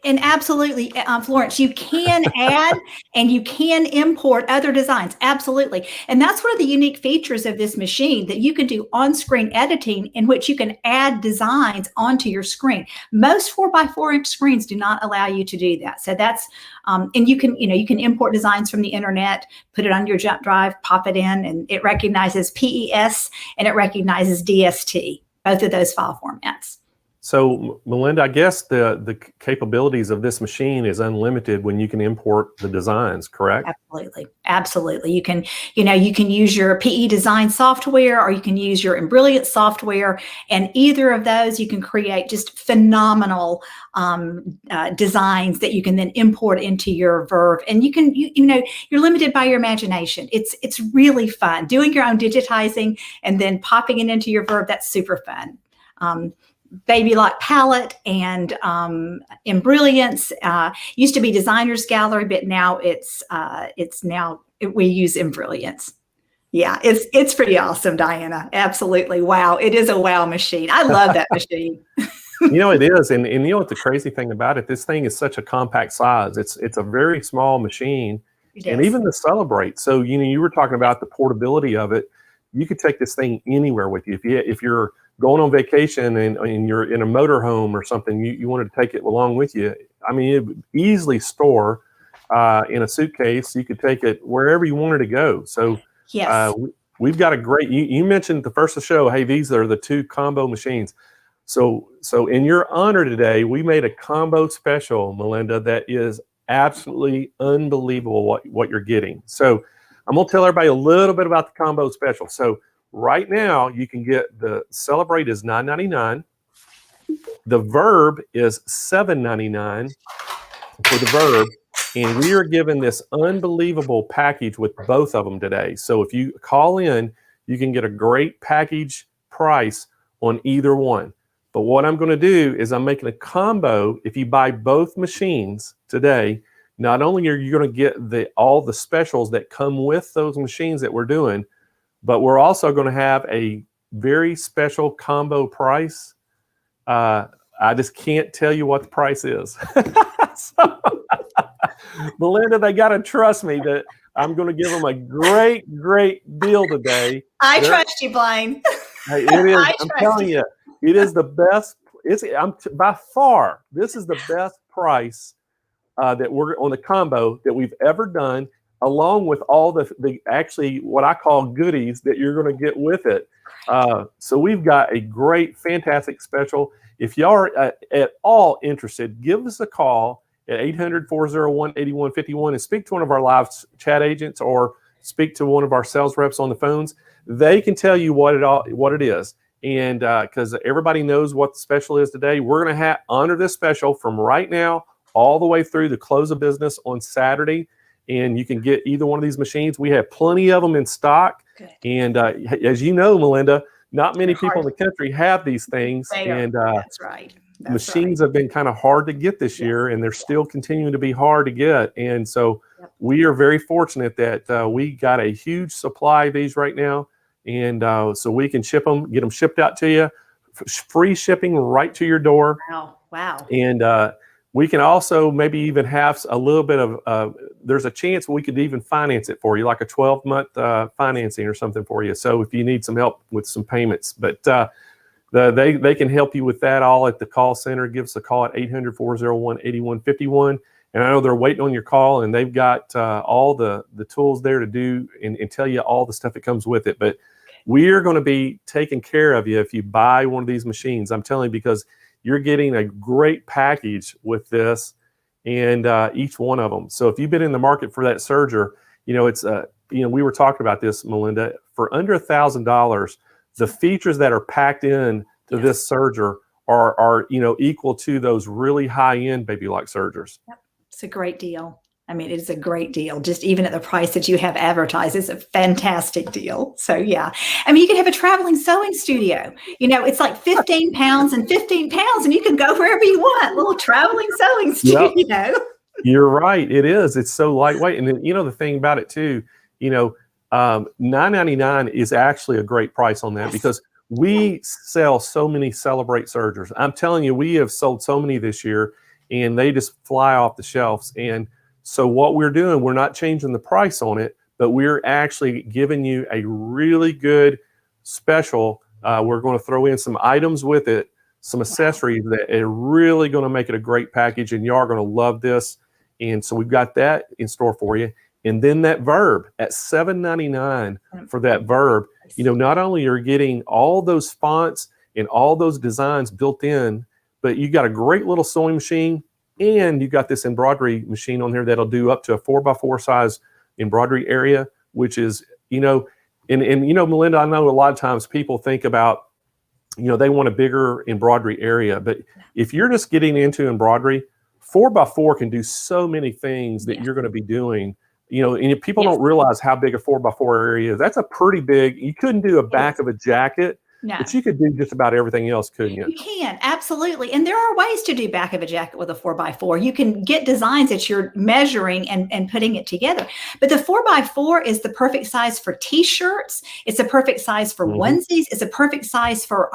and absolutely, Florence, you can add and you can import other designs. Absolutely. And that's one of the unique features of this machine, that you can do on-screen editing in which you can add designs onto your screen. Most 4x4 inch screens do not allow you to do that. So that's, and you can import designs from the internet, put it on your jump drive, pop it in, and it recognizes PES and it recognizes DST, both of those file formats. So, Melinda, I guess the capabilities of this machine is unlimited when you can import the designs, correct? Absolutely. Absolutely. You can, you can use your PE design software or you can use your Embrilliant software, and either of those you can create just phenomenal designs that you can then import into your Verve. And you can, you're limited by your imagination. It's really fun doing your own digitizing and then popping it into your Verve. That's super fun. Baby Lock palette and Embrilliance used to be Designer's Gallery, but now we use Embrilliance. Yeah, it's pretty awesome, Diana. Absolutely, wow! It is a wow machine. I love that machine. It is, and you know what the crazy thing about it? This thing is such a compact size. It's a very small machine, and even to celebrate. So you were talking about the portability of it. You could take this thing anywhere with you. If you're going on vacation and you're in a motorhome or something, you wanted to take it along with you. I mean, it would easily store in a suitcase. You could take it wherever you wanted to go. So yes, we've got a great, you mentioned at the first of the show, hey, these are the 2 combo machines. So in your honor today, we made a combo special, Melinda, that is absolutely unbelievable what you're getting. So I'm going to tell everybody a little bit about the combo special. So right now, you can get the Celebrate is $9.99. The Verb is $7.99 for the Verb. And we are giving this unbelievable package with both of them today. So if you call in, you can get a great package price on either one. But what I'm going to do is I'm making a combo. If you buy both machines today, not only are you going to get all the specials that come with those machines that we're doing, but we're also going to have a very special combo price. I just can't tell you what the price is. So, Melinda, they got to trust me that I'm going to give them a great deal today. I trust you, Blaine. Hey, it is. I'm telling you, it is the best. By far, this is the best price that we're on the combo that we've ever done, along with all the actually what I call goodies that you're going to get with it. So we've got a great, fantastic special. If you are at all interested, give us a call at 800-401-8151 and speak to one of our live chat agents or speak to one of our sales reps on the phones. They can tell you what it is. And because everybody knows what the special is today, we're going to honor this special from right now all the way through the close of business on Saturday. And you can get either one of these machines. We have plenty of them in stock. Good. And as you know, Melinda, not many people in the country have these things. That's right. Machines have been kind of hard to get this year, and they're still continuing to be hard to get. And so we are very fortunate that we got a huge supply of these right now. And so we can get them shipped out to you, free shipping right to your door. Wow. And we can also maybe even have a little bit of, there's a chance we could even finance it for you, like a 12-month financing or something for you. So if you need some help with some payments, but they can help you with that all at the call center. Give us a call at 800-401-8151. And I know they're waiting on your call, and they've got all the tools there to do and tell you all the stuff that comes with it. But we're going to be taking care of you if you buy one of these machines. I'm telling you, because you're getting a great package with this and each one of them. So if you've been in the market for that serger, it's we were talking about this, Melinda, for under $1,000, the features that are packed in to this serger are equal to those really high-end Baby Lock sergers. Yep. It's a great deal. I mean, it's a great deal. Just even at the price that you have advertised, it's a fantastic deal. So yeah, I mean, you can have a traveling sewing studio. It's like 15 pounds and 15 pounds, and you can go wherever you want. Little traveling sewing studio. Yep. You're right. It is. It's so lightweight. And then, the thing about it too, $9.99 is actually a great price on that because we sell so many Celebrate sergers. I'm telling you, we have sold so many this year, and they just fly off the shelves. And so what we're doing, we're not changing the price on it, but we're actually giving you a really good special. We're going to throw in some items with it, some accessories that are really going to make it a great package, and you are going to love this. And so we've got that in store for you. And then that Verb at $7.99 for that Verb, not only are you getting all those fonts and all those designs built in, but you got a great little sewing machine, and you got this embroidery machine on here that'll do up to a 4x4 size embroidery area, which is, and Melinda, I know a lot of times people think about, they want a bigger embroidery area, but if you're just getting into embroidery, 4x4 can do so many things that you're going to be doing. And if people don't realize how big a 4x4 area is, that's a pretty big. You couldn't do a back of a jacket, but you could do just about everything else, couldn't you? You can, absolutely. And there are ways to do back of a jacket with a 4x4. You can get designs that you're measuring and putting it together. But the 4x4 is the perfect size for t-shirts. It's a perfect size for onesies. It's a perfect size for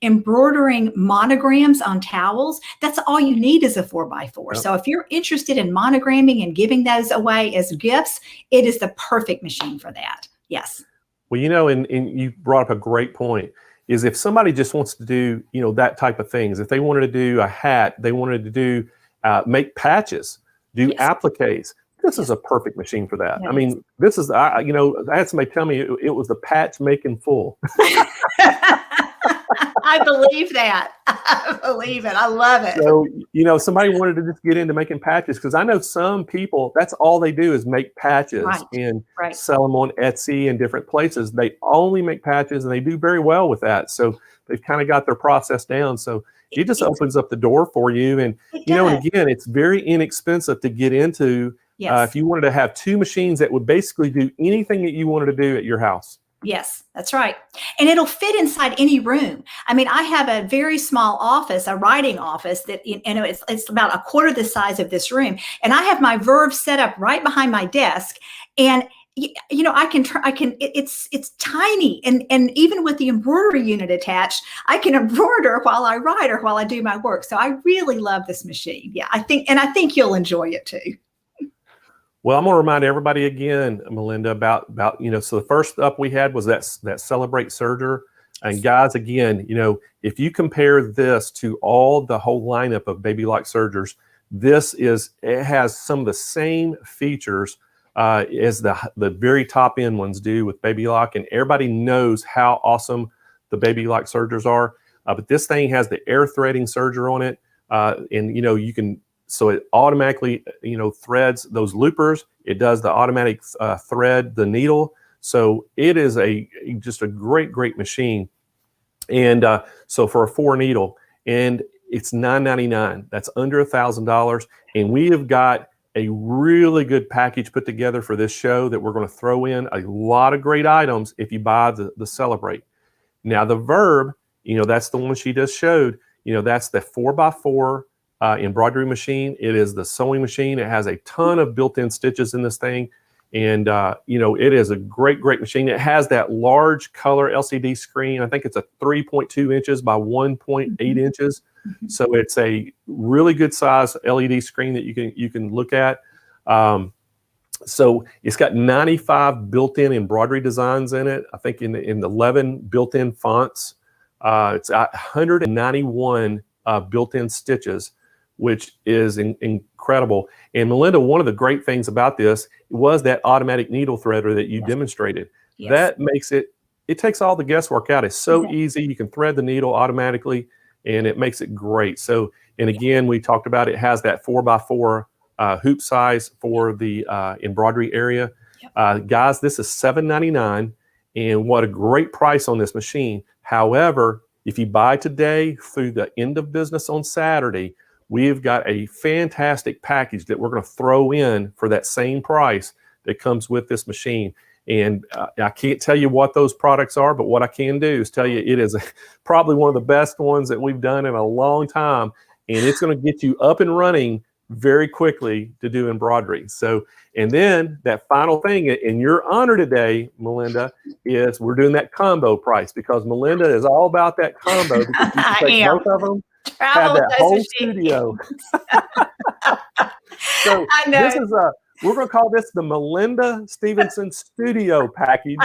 embroidering monograms on towels. That's all you need is a 4x4. Yep. So if you're interested in monogramming and giving those away as gifts, it is the perfect machine for that. Yes. Well, and you brought up a great point, is if somebody just wants to do, that type of things, if they wanted to do a hat, they wanted to do, make patches, do appliques, this is a perfect machine for that. I mean, this is, I had somebody tell me it was the patch making full. I believe that. I believe it. I love it. So, somebody wanted to just get into making patches, because I know some people, that's all they do is make patches and sell them on Etsy and different places. They only make patches, and they do very well with that. So they've kind of got their process down. So it just opens up the door for you. And, and again, it's very inexpensive to get into. If you wanted to have two machines that would basically do anything that you wanted to do at your house. Yes, that's right. And it'll fit inside any room. I mean, I have a very small office, a writing office that, it's about a quarter the size of this room. And I have my Verve set up right behind my desk. And, it's tiny. And even with the embroidery unit attached, I can embroider while I write or while I do my work. So I really love this machine. Yeah, I think you'll enjoy it too. Well, I'm going to remind everybody again, Melinda, about so the first up we had was that Celebrate Serger. And guys, again, if you compare this to the whole lineup of baby lock sergers, it has some of the same features as the very top end ones do with baby lock. And everybody knows how awesome the baby lock sergers are. But this thing has the air threading serger on it. And, you can, so it automatically, threads those loopers. It does the automatic thread the needle. So it is just a great machine. And so for a 4 needle, and it's $9.99. That's under $1,000. And we have got a really good package put together for this show that we're going to throw in a lot of great items if you buy the Celebrate. Now the Verb, that's the one she just showed. That's the 4x4 embroidery machine. It is the sewing machine. It has a ton of built-in stitches in this thing. And, it is a great machine. It has that large color LCD screen. I think it's a 3.2 inches by 1.8 inches. So it's a really good size LED screen that you can look at. So it's got 95 built-in embroidery designs in it. I think in 11 built-in fonts. It's 191 built-in stitches, which is incredible. And Melinda, one of the great things about this was that automatic needle threader that you demonstrated. That makes it takes all the guesswork out. It's so easy. You can thread the needle automatically, and it makes it great. So, and again, we talked about it has that 4x4 hoop size for the embroidery area. Guys, this is $7.99, and what a great price on this machine. However, if you buy today through the end of business on Saturday, we've got a fantastic package that we're going to throw in for that same price that comes with this machine. And I can't tell you what those products are, but what I can do is tell you it is probably one of the best ones that we've done in a long time. And it's going to get you up and running very quickly to do embroidery. So, and then that final thing, in your honor today, Melinda, is we're doing that combo price, because Melinda is all about that combo. Because you can take both of them, have that whole studio. So this is we're going to call this the Melinda Stephenson Studio Package.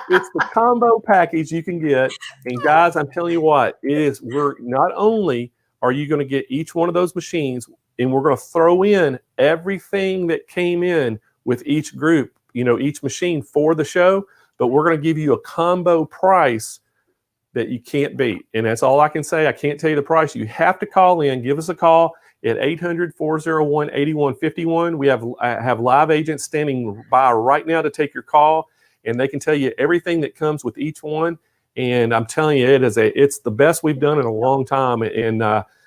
It's the combo package you can get. And guys, I'm telling you what, we're not only are you going to get each one of those machines, and we're going to throw in everything that came in with each group, each machine for the show, but we're going to give you a combo price that you can't beat. And that's all I can say. I can't tell you the price. You have to call in. Give us a call at 800-401-8151. We have live agents standing by right now to take your call, and they can tell you everything that comes with each one. And I'm telling you, it's the best we've done in a long time. And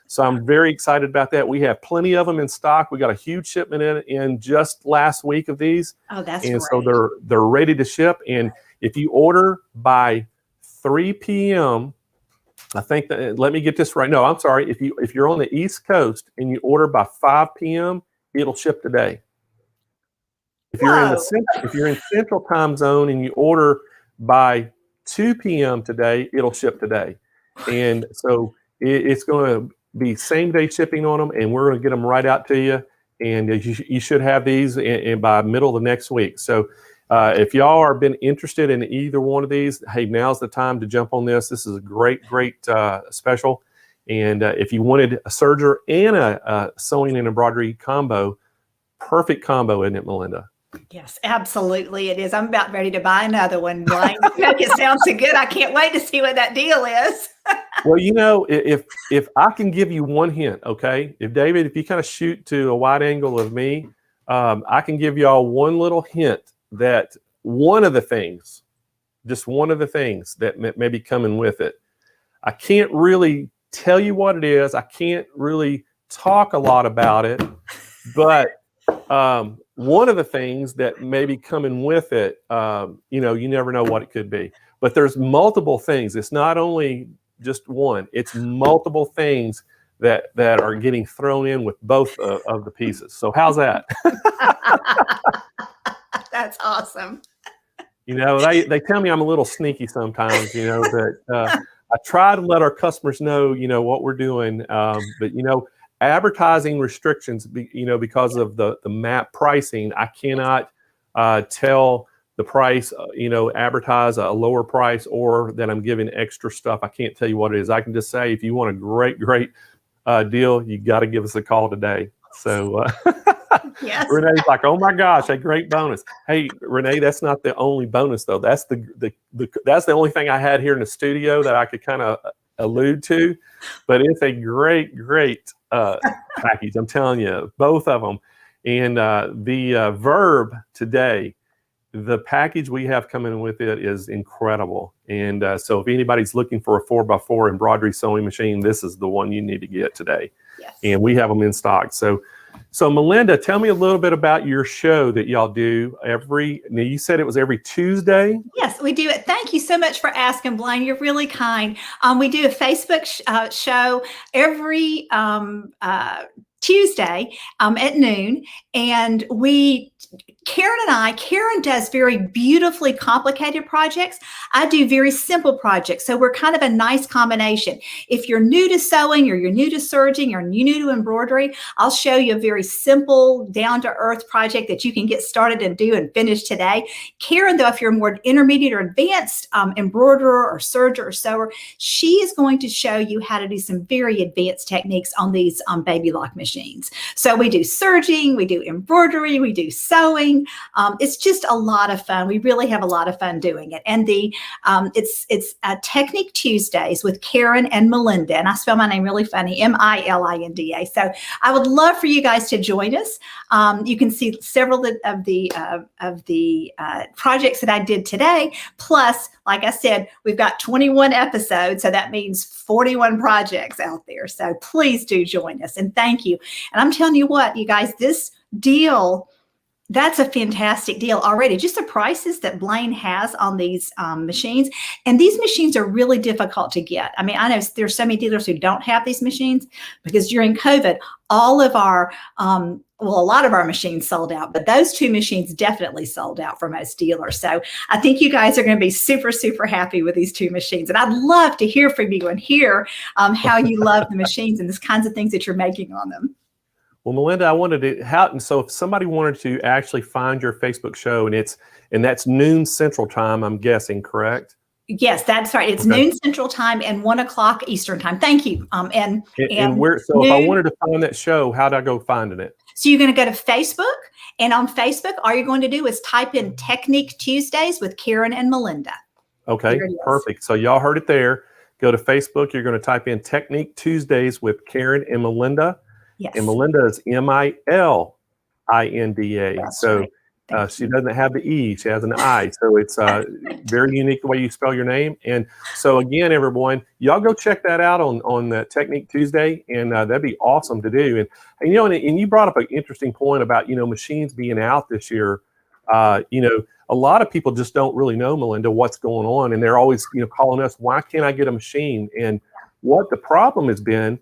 so I'm very excited about that. We have plenty of them in stock. We got a huge shipment in just last week of these. Oh, that's and great. So they're ready to ship. And if you order by 3 p.m., I think that, let me get this right. No, I'm sorry. If you're on the East Coast and you order by 5 p.m., it'll ship today. If you're in Central Time Zone and you order by 2 p.m. today, it'll ship today. And so it's going to be same day shipping on them, and we're going to get them right out to you. And you should have these by middle of the next week. So if y'all are been interested in either one of these, hey, now's the time to jump on this. This is a great special. And if you wanted a serger and a sewing and embroidery combo, perfect combo, isn't it, Melinda? Yes, absolutely it is. I'm about ready to buy another one, Blaine. It sounds so good. I can't wait to see what that deal is. Well, if I can give you one hint, okay? If you kind of shoot to a wide angle of me, I can give y'all one little hint that one of the things that may be coming with it. I can't really tell you what it is. I can't really talk a lot about it, but one of the things that may be coming with it, you never know what it could be. But there's multiple things. It's not only just one. It's multiple things that are getting thrown in with both of the pieces. So how's that? That's awesome. They tell me I'm a little sneaky sometimes, but I try to let our customers know, what we're doing. But, advertising restrictions, because of the MAP pricing, I cannot tell the price, advertise a lower price or that I'm giving extra stuff. I can't tell you what it is. I can just say, if you want a great deal, you got to give us a call today. So yes. Renee's like, oh my gosh, a great bonus. Hey, Renee, that's not the only bonus though. That's that's the only thing I had here in the studio that I could kind of allude to, but it's a great package. I'm telling you, both of them. And the Verb today, the package we have coming with it is incredible. And so if anybody's looking for a 4x4 embroidery sewing machine, this is the one you need to get today. Yes. And we have them in stock. So Melinda, tell me a little bit about your show that y'all do now you said it was every Tuesday? Yes, we do it. Thank you so much for asking, Blaine. You're really kind. We do a Facebook show every Tuesday at noon. And Karen does very beautifully complicated projects. I do very simple projects. So we're kind of a nice combination. If you're new to sewing or you're new to serging or you're new to embroidery, I'll show you a very simple, down-to-earth project that you can get started and do and finish today. Karen, though, if you're more intermediate or advanced embroiderer or serger or sewer, she is going to show you how to do some very advanced techniques on these baby lock machines. So we do serging, we do embroidery, we do sewing. It's just a lot of fun. We really have a lot of fun doing it. And it's Technique Tuesdays with Karen and Melinda. And I spell my name really funny, Milinda. So I would love for you guys to join us. You can see several of the projects that I did today. Plus, like I said, we've got 21 episodes. So that means 41 projects out there. So please do join us. And thank you. And I'm telling you what, you guys, this deal, that's a fantastic deal already. Just the prices that Blaine has on these machines. And these machines are really difficult to get. I mean, I know there's so many dealers who don't have these machines because during COVID, all of our, a lot of our machines sold out, but those two machines definitely sold out for most dealers. So I think you guys are going to be super, super happy with these two machines. And I'd love to hear from you and hear how you love the machines and the kinds of things that you're making on them. Well, Melinda, I wanted to, so if somebody wanted to actually find your Facebook show, and that's noon Central Time, I'm guessing, correct? Yes, that's right. It's noon Central Time and 1 o'clock Eastern Time. Thank you. And where? So if I wanted to find that show, how do I go finding it? So you're going to go to Facebook, and on Facebook, all you're going to do is type in Technique Tuesdays with Karen and Melinda. Okay, perfect. So y'all heard it there. Go to Facebook. You're going to type in Technique Tuesdays with Karen and Melinda. Yes. And Melinda is Milinda. That's So right. Thank she you. doesn't have the E, she has an I. So it's very unique the way you spell your name. And so again, everyone, y'all go check that out on Technique Tuesday, and that'd be awesome to do. And and you brought up an interesting point about machines being out this year. A lot of people just don't really know, Melinda, what's going on, and they're always calling us, why can't I get a machine? And what the problem has been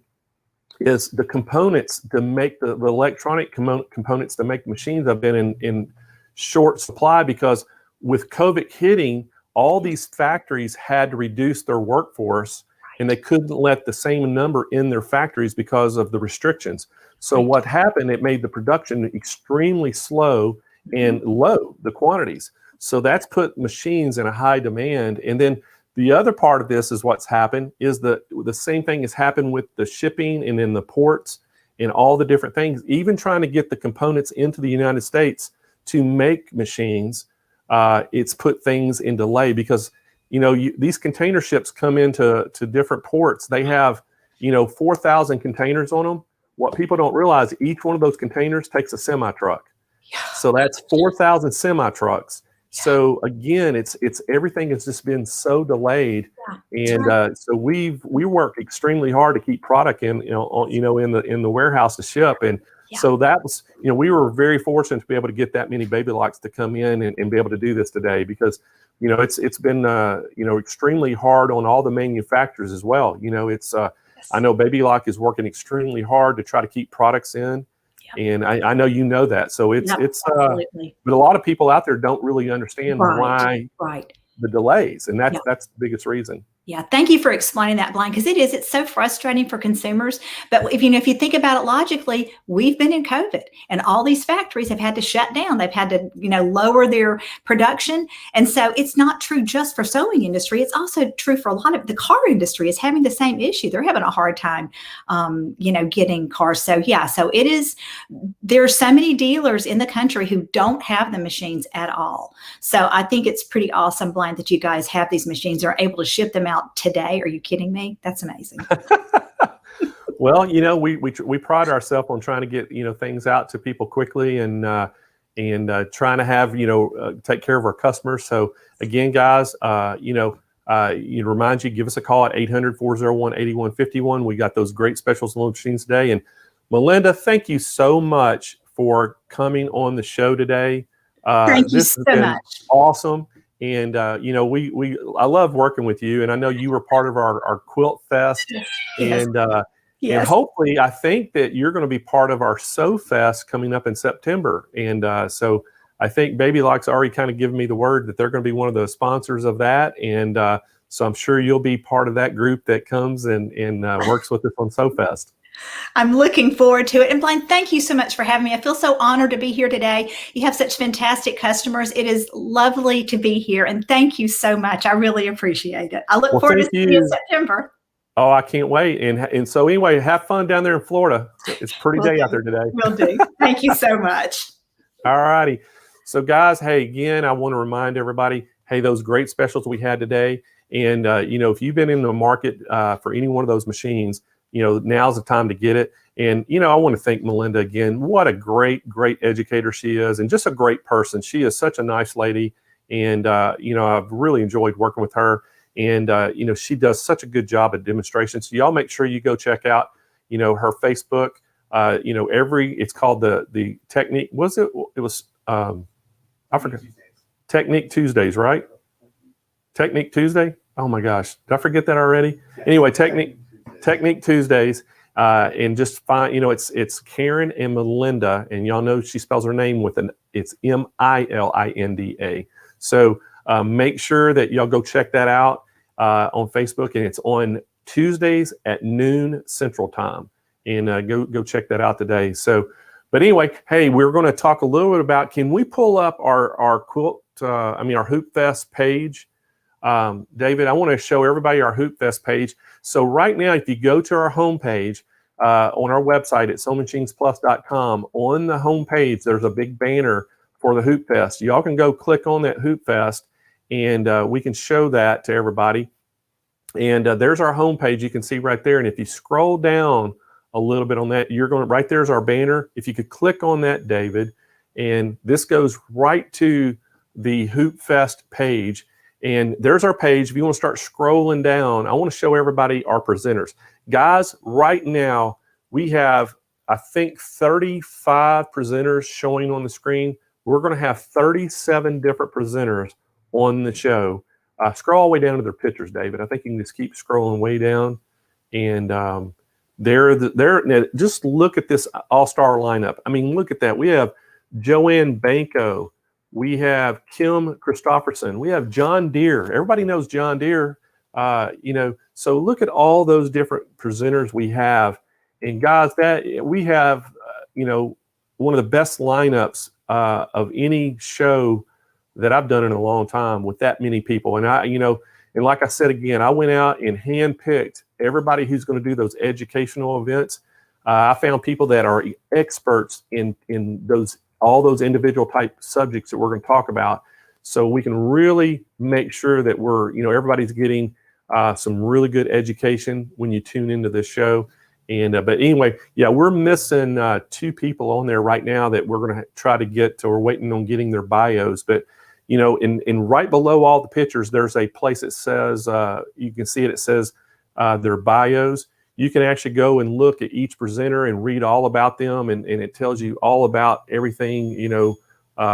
is the components to make the electronic components to make machines have been in short supply, because with COVID hitting, all these factories had to reduce their workforce, and they couldn't let the same number in their factories because of the restrictions. So what happened, it made the production extremely slow and low, the quantities. So that's put machines in a high demand. And then the other part of this is what's happened is the same thing has happened with the shipping and in the ports and all the different things, even trying to get the components into the United States to make machines. It's put things in delay because, these container ships come into different ports. They have, 4,000 containers on them. What people don't realize, each one of those containers takes a semi truck. Yeah. So that's 4,000 semi trucks. So again, it's everything has just been so delayed, and so we work extremely hard to keep product in the warehouse to ship, and so that was we were very fortunate to be able to get that many Baby Locks to come in and be able to do this today, because it's been extremely hard on all the manufacturers as well. I know Baby Lock is working extremely hard to try to keep products in. And I know that. So it's but a lot of people out there don't really understand why the delays, and that's the biggest reason. Yeah, thank you for explaining that, Blaine, because it's so frustrating for consumers. But if you think about it logically, we've been in COVID, and all these factories have had to shut down. They've had to, lower their production. And so it's not true just for sewing industry. It's also true for a lot of the car industry is having the same issue. They're having a hard time, getting cars. So so it is, there are so many dealers in the country who don't have the machines at all. So I think it's pretty awesome, Blaine, that you guys have these machines and are able to ship them out today. Are you kidding me? That's amazing. Well, we pride ourselves on trying to get things out to people quickly, and trying to have take care of our customers. So again, guys, remind you, give us a call at 800-401-8151. We got those great specials on machines today. And Melinda, thank you so much for coming on the show today. Thank you so much. Awesome. And I love working with you, and I know you were part of our Quilt Fest, and hopefully, I think that you're going to be part of our Sew Fest coming up in September. And so I think Baby Lock's already kind of given me the word that they're going to be one of the sponsors of that, and so I'm sure you'll be part of that group that comes and works with us on Sew Fest. I'm looking forward to it. And Blaine, thank you so much for having me. I feel so honored to be here today. You have such fantastic customers. It is lovely to be here. And thank you so much. I really appreciate it. I look forward to seeing you in September. Oh, I can't wait. And so anyway, have fun down there in Florida. It's a pretty day out there today. Will do. Thank you so much. All righty. So guys, hey, again, I want to remind everybody, hey, those great specials we had today. And, if you've been in the market for any one of those machines, now's the time to get it. And, I want to thank Melinda again. What a great educator she is, and just a great person. She is such a nice lady. And, I've really enjoyed working with her. And, she does such a good job at demonstrations. So y'all make sure you go check out, her Facebook. It's called the Technique. It was, I forgot. Technique Tuesdays, right? Technique Tuesday. Oh my gosh. Did I forget that already? Anyway, Technique Tuesdays, and just find, it's Karen and Melinda, and y'all know she spells her name it's Milinda. So make sure that y'all go check that out on Facebook, and it's on Tuesdays at noon Central Time, and go check that out today. So, but anyway, hey, we're going to talk a little bit about, can we pull up our quilt, our Hoop Fest page? David, I want to show everybody our Hoop Fest page. So right now, if you go to our homepage on our website at SewingMachinesPlus.com, on the homepage, there's a big banner for the Hoop Fest. Y'all can go click on that Hoop Fest, and we can show that to everybody. And there's our homepage. You can see right there. And if you scroll down a little bit on that, you're going to, right there's our banner. If you could click on that, David, and this goes right to the Hoop Fest page. And there's our page. If you want to start scrolling down, I want to show everybody our presenters. Guys, right now, we have, I think, 35 presenters showing on the screen. We're going to have 37 different presenters on the show. Scroll all the way down to their pictures, David. I think you can just keep scrolling way down. And now just look at this all-star lineup. I mean, look at that. We have Joanne Banco. We have Kim Christopherson. We have John Deere. Everybody knows John Deere. So look at all those different presenters we have. And guys, that we have, one of the best lineups of any show that I've done in a long time with that many people. And and like I said again, I went out and handpicked everybody who's going to do those educational events. I found people that are experts in all those individual type subjects that we're going to talk about, so we can really make sure that everybody's getting some really good education when you tune into this show. And but anyway, yeah, we're missing 2 people on there right now that we're going to try to get to. We're waiting on getting their bios, but in right below all the pictures, there's a place that says you can see it. It says their bios. You can actually go and look at each presenter and read all about them, and it tells you all about everything,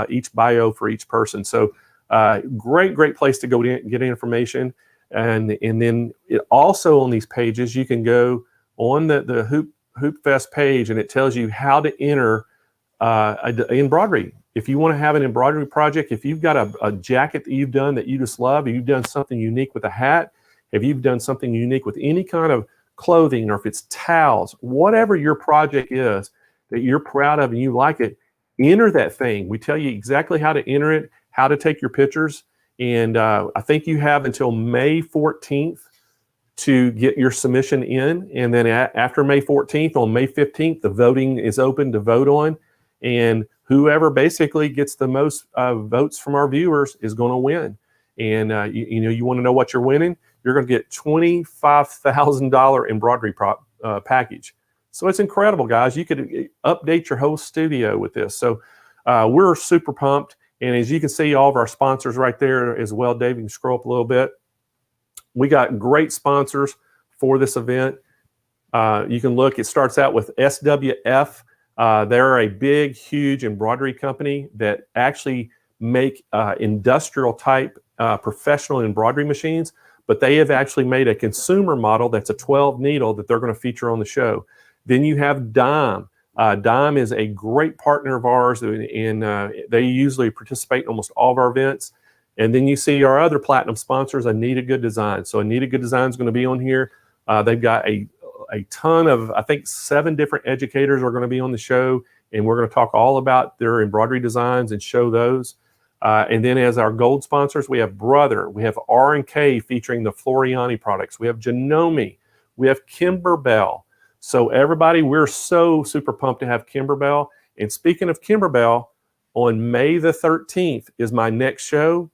each bio for each person. So great place to go get information. And then also on these pages, you can go on the Hoop Fest page, and it tells you how to enter embroidery. If you want to have an embroidery project, if you've got a jacket that you've done that you just love, if you've done something unique with a hat, if you've done something unique with any kind of clothing, or if it's towels, whatever your project is that you're proud of and you like it, enter that thing. We tell you exactly how to enter it, how to take your pictures. And I think you have until May 14th to get your submission in. And then after May 14th, on May 15th, the voting is open to vote on. And whoever basically gets the most votes from our viewers is going to win. And you want to know what you're winning? You're going to get $25,000 embroidery package. So it's incredible, guys. You could update your whole studio with this. So we're super pumped. And as you can see, all of our sponsors right there as well. Dave, you can scroll up a little bit. We got great sponsors for this event. You can look. It starts out with SWF. They're a big, huge embroidery company that actually make industrial type professional embroidery machines, but they have actually made a consumer model that's a 12 needle that they're going to feature on the show. Then you have Dime. Dime is a great partner of ours, and they usually participate in almost all of our events. And then you see our other platinum sponsors, Anita Good Design. So Anita Good Design is going to be on here. They've got a ton of, I think, 7 different educators are going to be on the show, and we're going to talk all about their embroidery designs and show those. And then as our gold sponsors, we have Brother, we have R&K featuring the Floriani products, we have Janome, we have Kimberbell. So everybody, we're so super pumped to have Kimberbell. And speaking of Kimberbell, on May the 13th is my next show.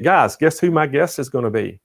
Guys, guess who my guest is going to be?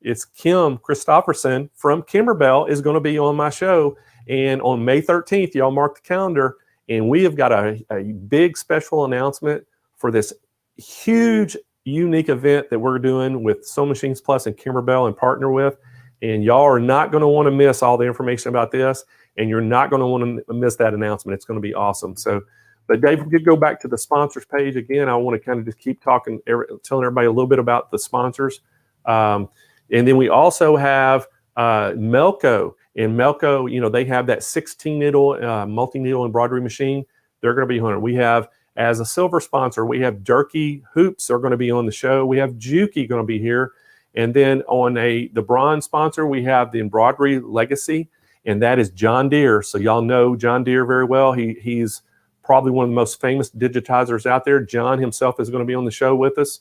It's Kim Christopherson from Kimberbell is going to be on my show. And on May 13th, y'all mark the calendar, and we have got a big special announcement for this huge, unique event that we're doing with Sewing Machines Plus and Kimberbell and partner with. And y'all are not going to want to miss all the information about this, and you're not going to want to miss that announcement. It's going to be awesome. So, but Dave, we could go back to the sponsors page again. I want to kind of just keep talking, telling everybody a little bit about the sponsors. And then we also have Melco. And Melco, they have that 16 needle, multi-needle embroidery machine. They're going to be on it. We have, as a silver sponsor, we have Durkee Hoops are going to be on the show. We have Juki going to be here. And then on the bronze sponsor, we have the Embroidery Legacy, and that is John Deere. So y'all know John Deere very well. He's probably one of the most famous digitizers out there. John himself is going to be on the show with us.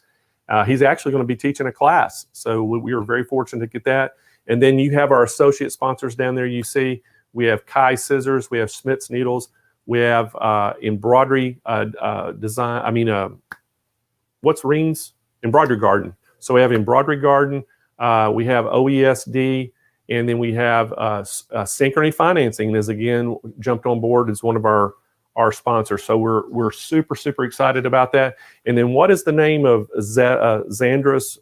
He's actually going to be teaching a class. So we were very fortunate to get that. And then you have our associate sponsors down there. You see, we have Kai Scissors, we have Schmidt's Needles, we have Embroidery Design. What's Reen's? Embroidery Garden. So we have Embroidery Garden, We have OESD, and then we have Synchrony Financing is again jumped on board as one of our sponsors. So we're super, super excited about that. And then what is the name of Zandra's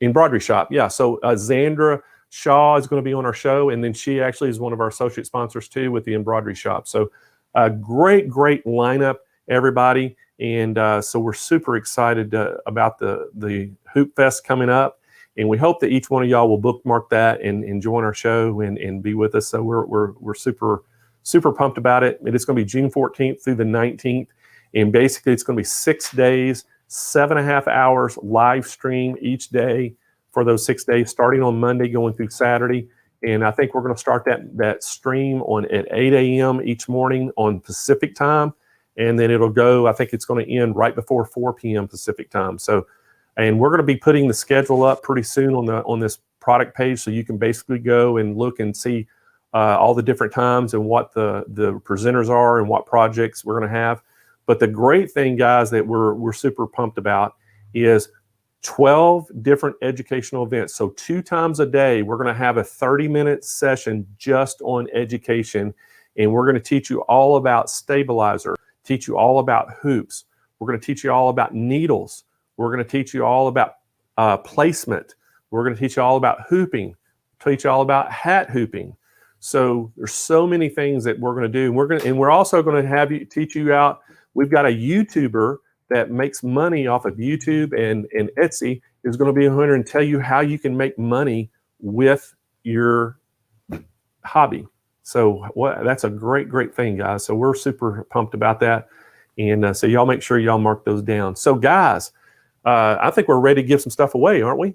embroidery shop? Yeah, so Zandra Shaw is going to be on our show, and then she actually is one of our associate sponsors too with the embroidery shop. So a great lineup, everybody. And so we're super excited about the Hoop Fest coming up. And we hope that each one of y'all will bookmark that and join our show and be with us. So we're super pumped about it. It is going to be June 14th through the 19th. And basically it's going to be 6 days, 7.5 hours live stream each day for those 6 days, starting on Monday, going through Saturday. And I think we're going to start that stream at 8 a.m. each morning on Pacific time. And then it'll go, I think it's going to end right before 4 p.m. Pacific time. So, and we're going to be putting the schedule up pretty soon on this product page, so you can basically go and look and see all the different times and what the presenters are and what projects we're going to have. But the great thing, guys, that we're super pumped about is 12 different educational events. So 2 times a day, we're going to have a 30-minute session just on education, and we're going to teach you all about stabilizer, teach you all about hoops. We're going to teach you all about needles. We're going to teach you all about placement. We're going to teach you all about hooping, teach you all about hat hooping. So there's so many things that we're going to do. We're also going to teach you out. We've got a YouTuber that makes money off of YouTube and Etsy is going to be here and tell you how you can make money with your hobby. So that's a great thing, guys. So we're super pumped about that. And so y'all make sure y'all mark those down. So guys, I think we're ready to give some stuff away, aren't we?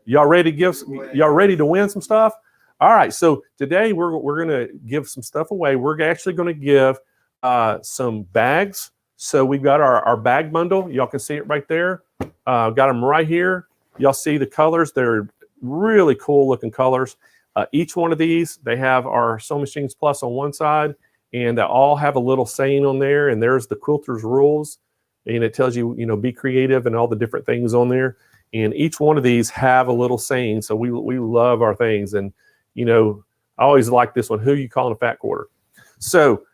Y'all ready to win some stuff? All right. So today we're going to give some stuff away. We're actually going to give some bags. So we've got our bag bundle. Y'all can see it right there. Got them right here. Y'all see the colors. They're really cool looking colors. Each one of these, they have our Sewing Machines Plus on one side, and they all have a little saying on there. And there's the quilter's rules, and it tells you, be creative and all the different things on there. And each one of these have a little saying. So we love our things. And, I always like this one. Who you calling a fat quarter? So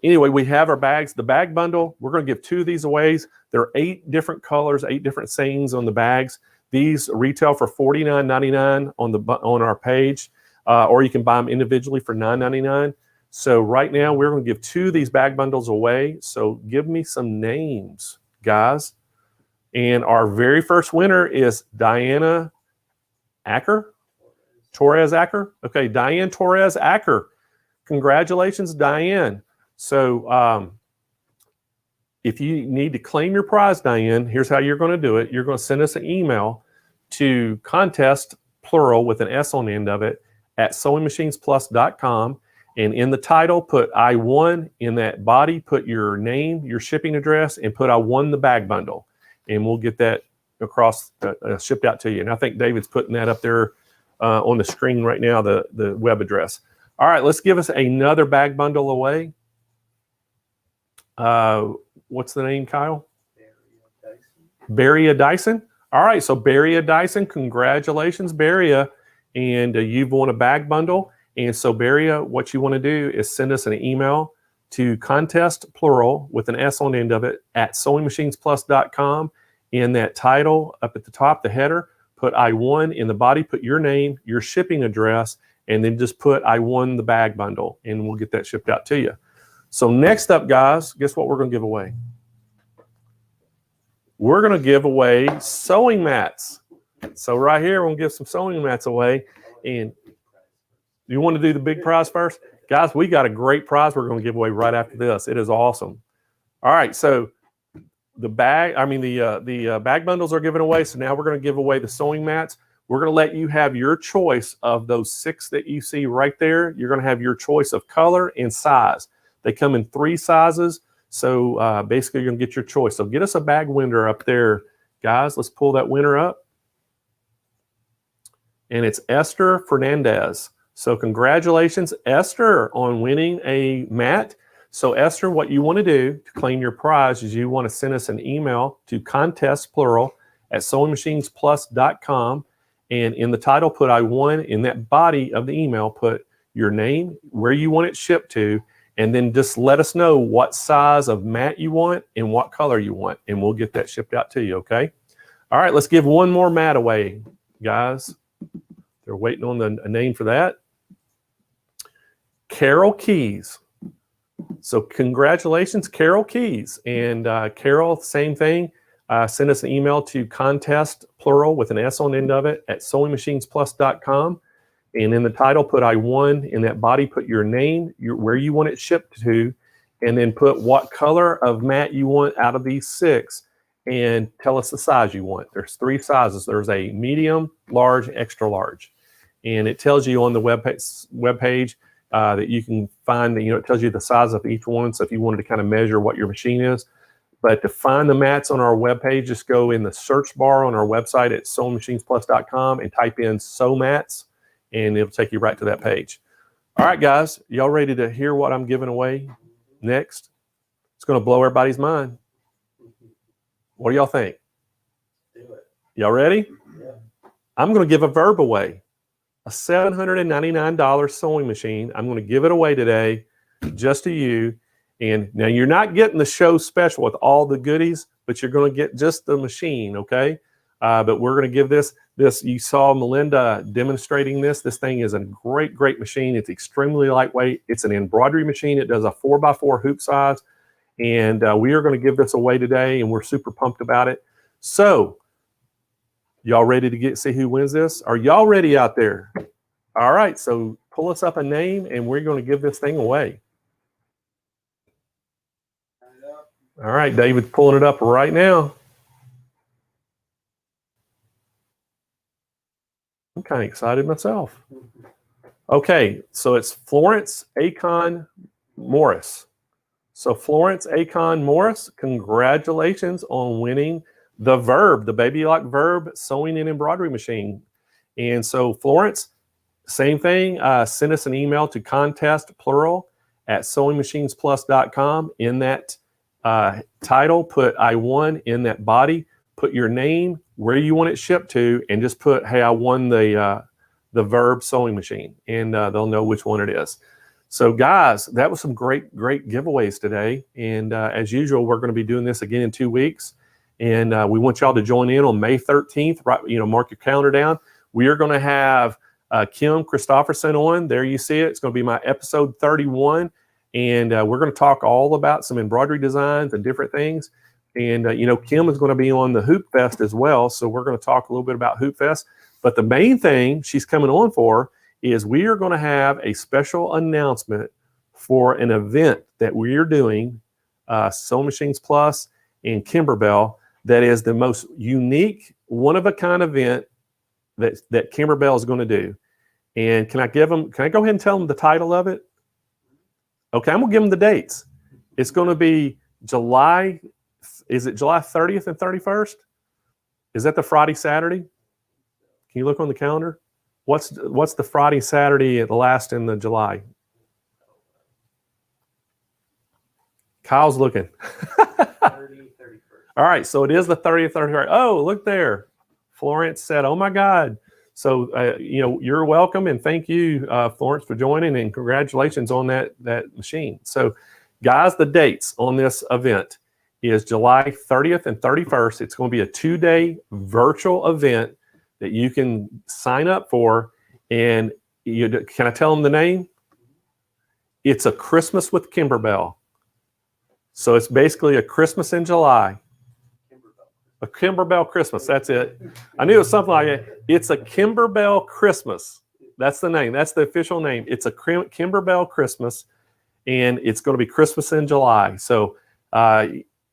anyway, we have our bags, the bag bundle. We're going to give 2 of these away. There are 8 different colors, 8 different sayings on the bags. These retail for $49.99 on our page, or you can buy them individually for $9.99. So right now we're going to give 2 of these bag bundles away. So give me some names, guys. And our very first winner is Diana Torres Acker. Okay, Diane Torres Acker. Congratulations, Diane. So if you need to claim your prize, Diane, here's how you're going to do it. You're going to send us an email to contest, plural, with an S on the end of it, at SewingMachinesPlus.com. And in the title, put I won. In that body, put your name, your shipping address, and put I won the bag bundle. And we'll get that across, shipped out to you. And I think David's putting that up there on the screen right now, the web address. All right, let's give us another bag bundle away. What's the name, Kyle? Beria Dyson. All right, so Beria Dyson, congratulations, Beria. And you've won a bag bundle. And so, Beria, what you want to do is send us an email to contest, plural, with an S on the end of it, at SewingMachinesPlus.com. In that title, up at the top, the header, put I won. In the body, put your name, your shipping address, and then just put I won the bag bundle, and we'll get that shipped out to you. So next up, guys, guess what we're going to give away? We're going to give away sewing mats. So right here, we're going to give some sewing mats away. And you want to do the big prize first? Guys, we got a great prize we're going to give away right after this. It is awesome. All right, so the bag bundles are given away. So now we're going to give away the sewing mats. We're going to let you have your choice of those 6 that you see right there. You're going to have your choice of color and size. They come in 3 sizes. So basically, you're going to get your choice. So get us a bag winner up there, guys. Let's pull that winner up. And it's Esther Fernandez. So congratulations, Esther, on winning a mat. So Esther, what you want to do to claim your prize is you want to send us an email to contest, plural, at SewingMachinesPlus.com. And in the title, put I won. In that body of the email, put your name, where you want it shipped to, and then just let us know what size of mat you want and what color you want, and we'll get that shipped out to you, okay? All right, let's give one more mat away, guys. They're waiting on a name for that. Carol Keys. So congratulations, Carol Keys. And Carol, same thing. Send us an email to contest, plural, with an S on the end of it, at SewingMachinesPlus.com. And in the title, put I won. In that body, put your name, where you want it shipped to, and then put what color of mat you want out of these 6, and tell us the size you want. There's 3 sizes. There's a medium, large, extra large. And it tells you on the web page that you can find, it tells you the size of each one. So if you wanted to kind of measure what your machine is. But to find the mats on our webpage, just go in the search bar on our website at SewingMachinesPlus.com and type in Sew Mats, and it'll take you right to that page. All right, guys, y'all ready to hear what I'm giving away next? It's going to blow everybody's mind. What do y'all think? Y'all ready? Yeah. I'm going to give a verb away, a $799 sewing machine. I'm going to give it away today just to you. And now you're not getting the show special with all the goodies, but you're going to get just the machine, okay? But we're going to give this. You saw Melinda demonstrating this. This thing is a great, great machine. It's extremely lightweight. It's an embroidery machine. It does a 4x4 hoop size. And we are going to give this away today, and we're super pumped about it. So, y'all ready to see who wins this? Are y'all ready out there? All right, so pull us up a name, and we're going to give this thing away. All right, David's pulling it up right now. I'm kind of excited myself. Okay, so it's Florence Acon Morris. So Florence Acon Morris, congratulations on winning the verb, the baby lock verb sewing and embroidery machine. And so Florence, same thing, send us an email to contest, plural, at SewingMachinesPlus.com. In that title, put I won. In that body, put your name, where you want it shipped to, and just put, hey, I won the verb sewing machine, and they'll know which one it is. So guys, that was some great, great giveaways today. And as usual, we're going to be doing this again in 2 weeks. And we want y'all to join in on May 13th. Right, mark your calendar down. We are going to have Kim Christopherson on. There you see it. It's going to be my episode 31. And we're going to talk all about some embroidery designs and different things. And, Kim is going to be on the Hoop Fest as well. So we're going to talk a little bit about Hoop Fest. But the main thing she's coming on for is we are going to have a special announcement for an event that we are doing, Sewing Machines Plus and Kimberbell, that is the most unique, one-of-a-kind event that Kimberbell is going to do. And can I go ahead and tell them the title of it? Okay, I'm going to give them the dates. It's going to be July 30th and 31st? Is that the Friday, Saturday? Can you look on the calendar? What's the Friday, Saturday, the last in the July? Kyle's looking. 30, 31st. All right, so it is the 30th, 31st. Oh, look there. Florence said, oh my God. So, you're welcome, and thank you, Florence, for joining, and congratulations on that machine. So, guys, the dates on this event is July 30th and 31st. It's going to be a 2-day virtual event that you can sign up for. And can I tell them the name? It's a Christmas with Kimberbell. So it's basically a Christmas in July. A Kimberbell Christmas, that's it. I knew it was something like it. It's a Kimberbell Christmas. That's the name. That's the official name. It's a Kimberbell Christmas, and it's going to be Christmas in July. So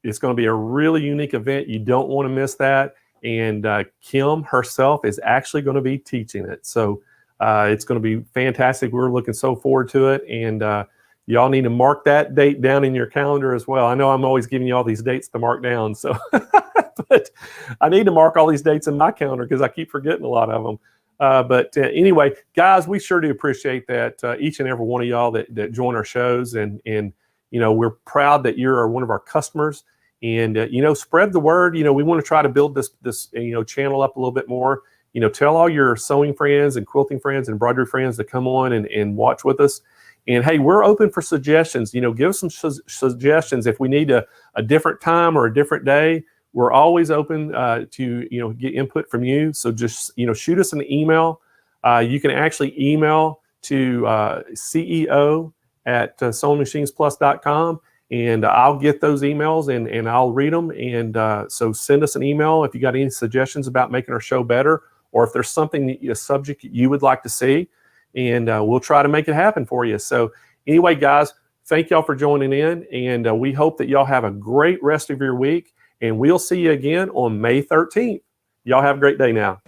it's going to be a really unique event. You don't want to miss that. And Kim herself is actually going to be teaching it. So it's going to be fantastic. We're looking so forward to it. And y'all need to mark that date down in your calendar as well. I know I'm always giving you all these dates to mark down. So, but I need to mark all these dates in my calendar because I keep forgetting a lot of them. But anyway, guys, we sure do appreciate that each and every one of y'all that join our shows. And we're proud that you're one of our customers. And spread the word. We want to try to build this channel up a little bit more. Tell all your sewing friends and quilting friends and embroidery friends to come on and watch with us. And hey, we're open for suggestions. Give us some suggestions. If we need a different time or a different day, we're always open to get input from you. So just shoot us an email. You can actually email to CEO@SewingMachinesPlus.com, and I'll get those emails and I'll read them. And so send us an email if you got any suggestions about making our show better, or if there's something, a subject you would like to see, and we'll try to make it happen for you. So anyway, guys, thank y'all for joining in, and we hope that y'all have a great rest of your week, and we'll see you again on May 13th. Y'all have a great day now.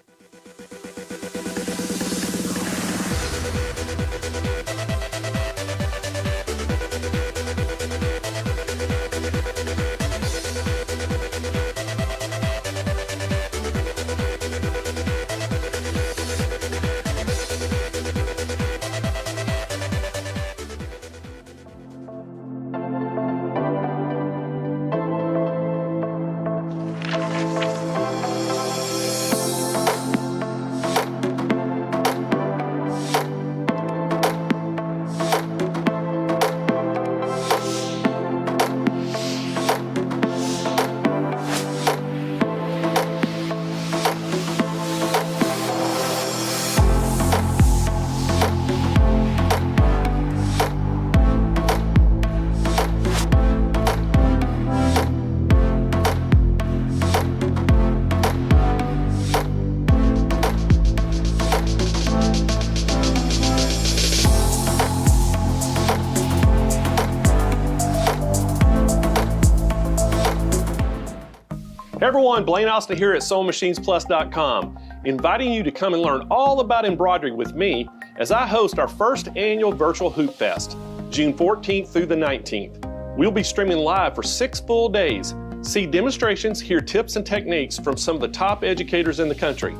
Hey everyone, Blaine Austin here at SewingMachinesPlus.com, inviting you to come and learn all about embroidery with me as I host our first annual virtual Hoop Fest, June 14th through the 19th. We'll be streaming live for 6 full days. See demonstrations, hear tips and techniques from some of the top educators in the country.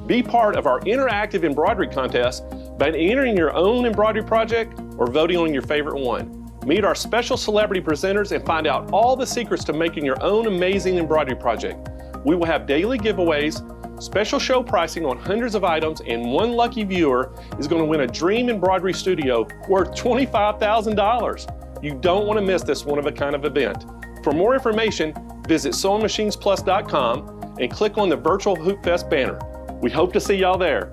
Be part of our interactive embroidery contest by entering your own embroidery project or voting on your favorite one. Meet our special celebrity presenters and find out all the secrets to making your own amazing embroidery project. We will have daily giveaways, special show pricing on hundreds of items, and one lucky viewer is going to win a dream embroidery studio worth $25,000. You don't want to miss this one-of-a-kind event. For more information, visit SewingMachinesPlus.com and click on the Virtual Hoop Fest banner. We hope to see y'all there.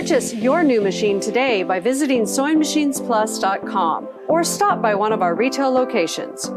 Purchase your new machine today by visiting SewingMachinesPlus.com or stop by one of our retail locations.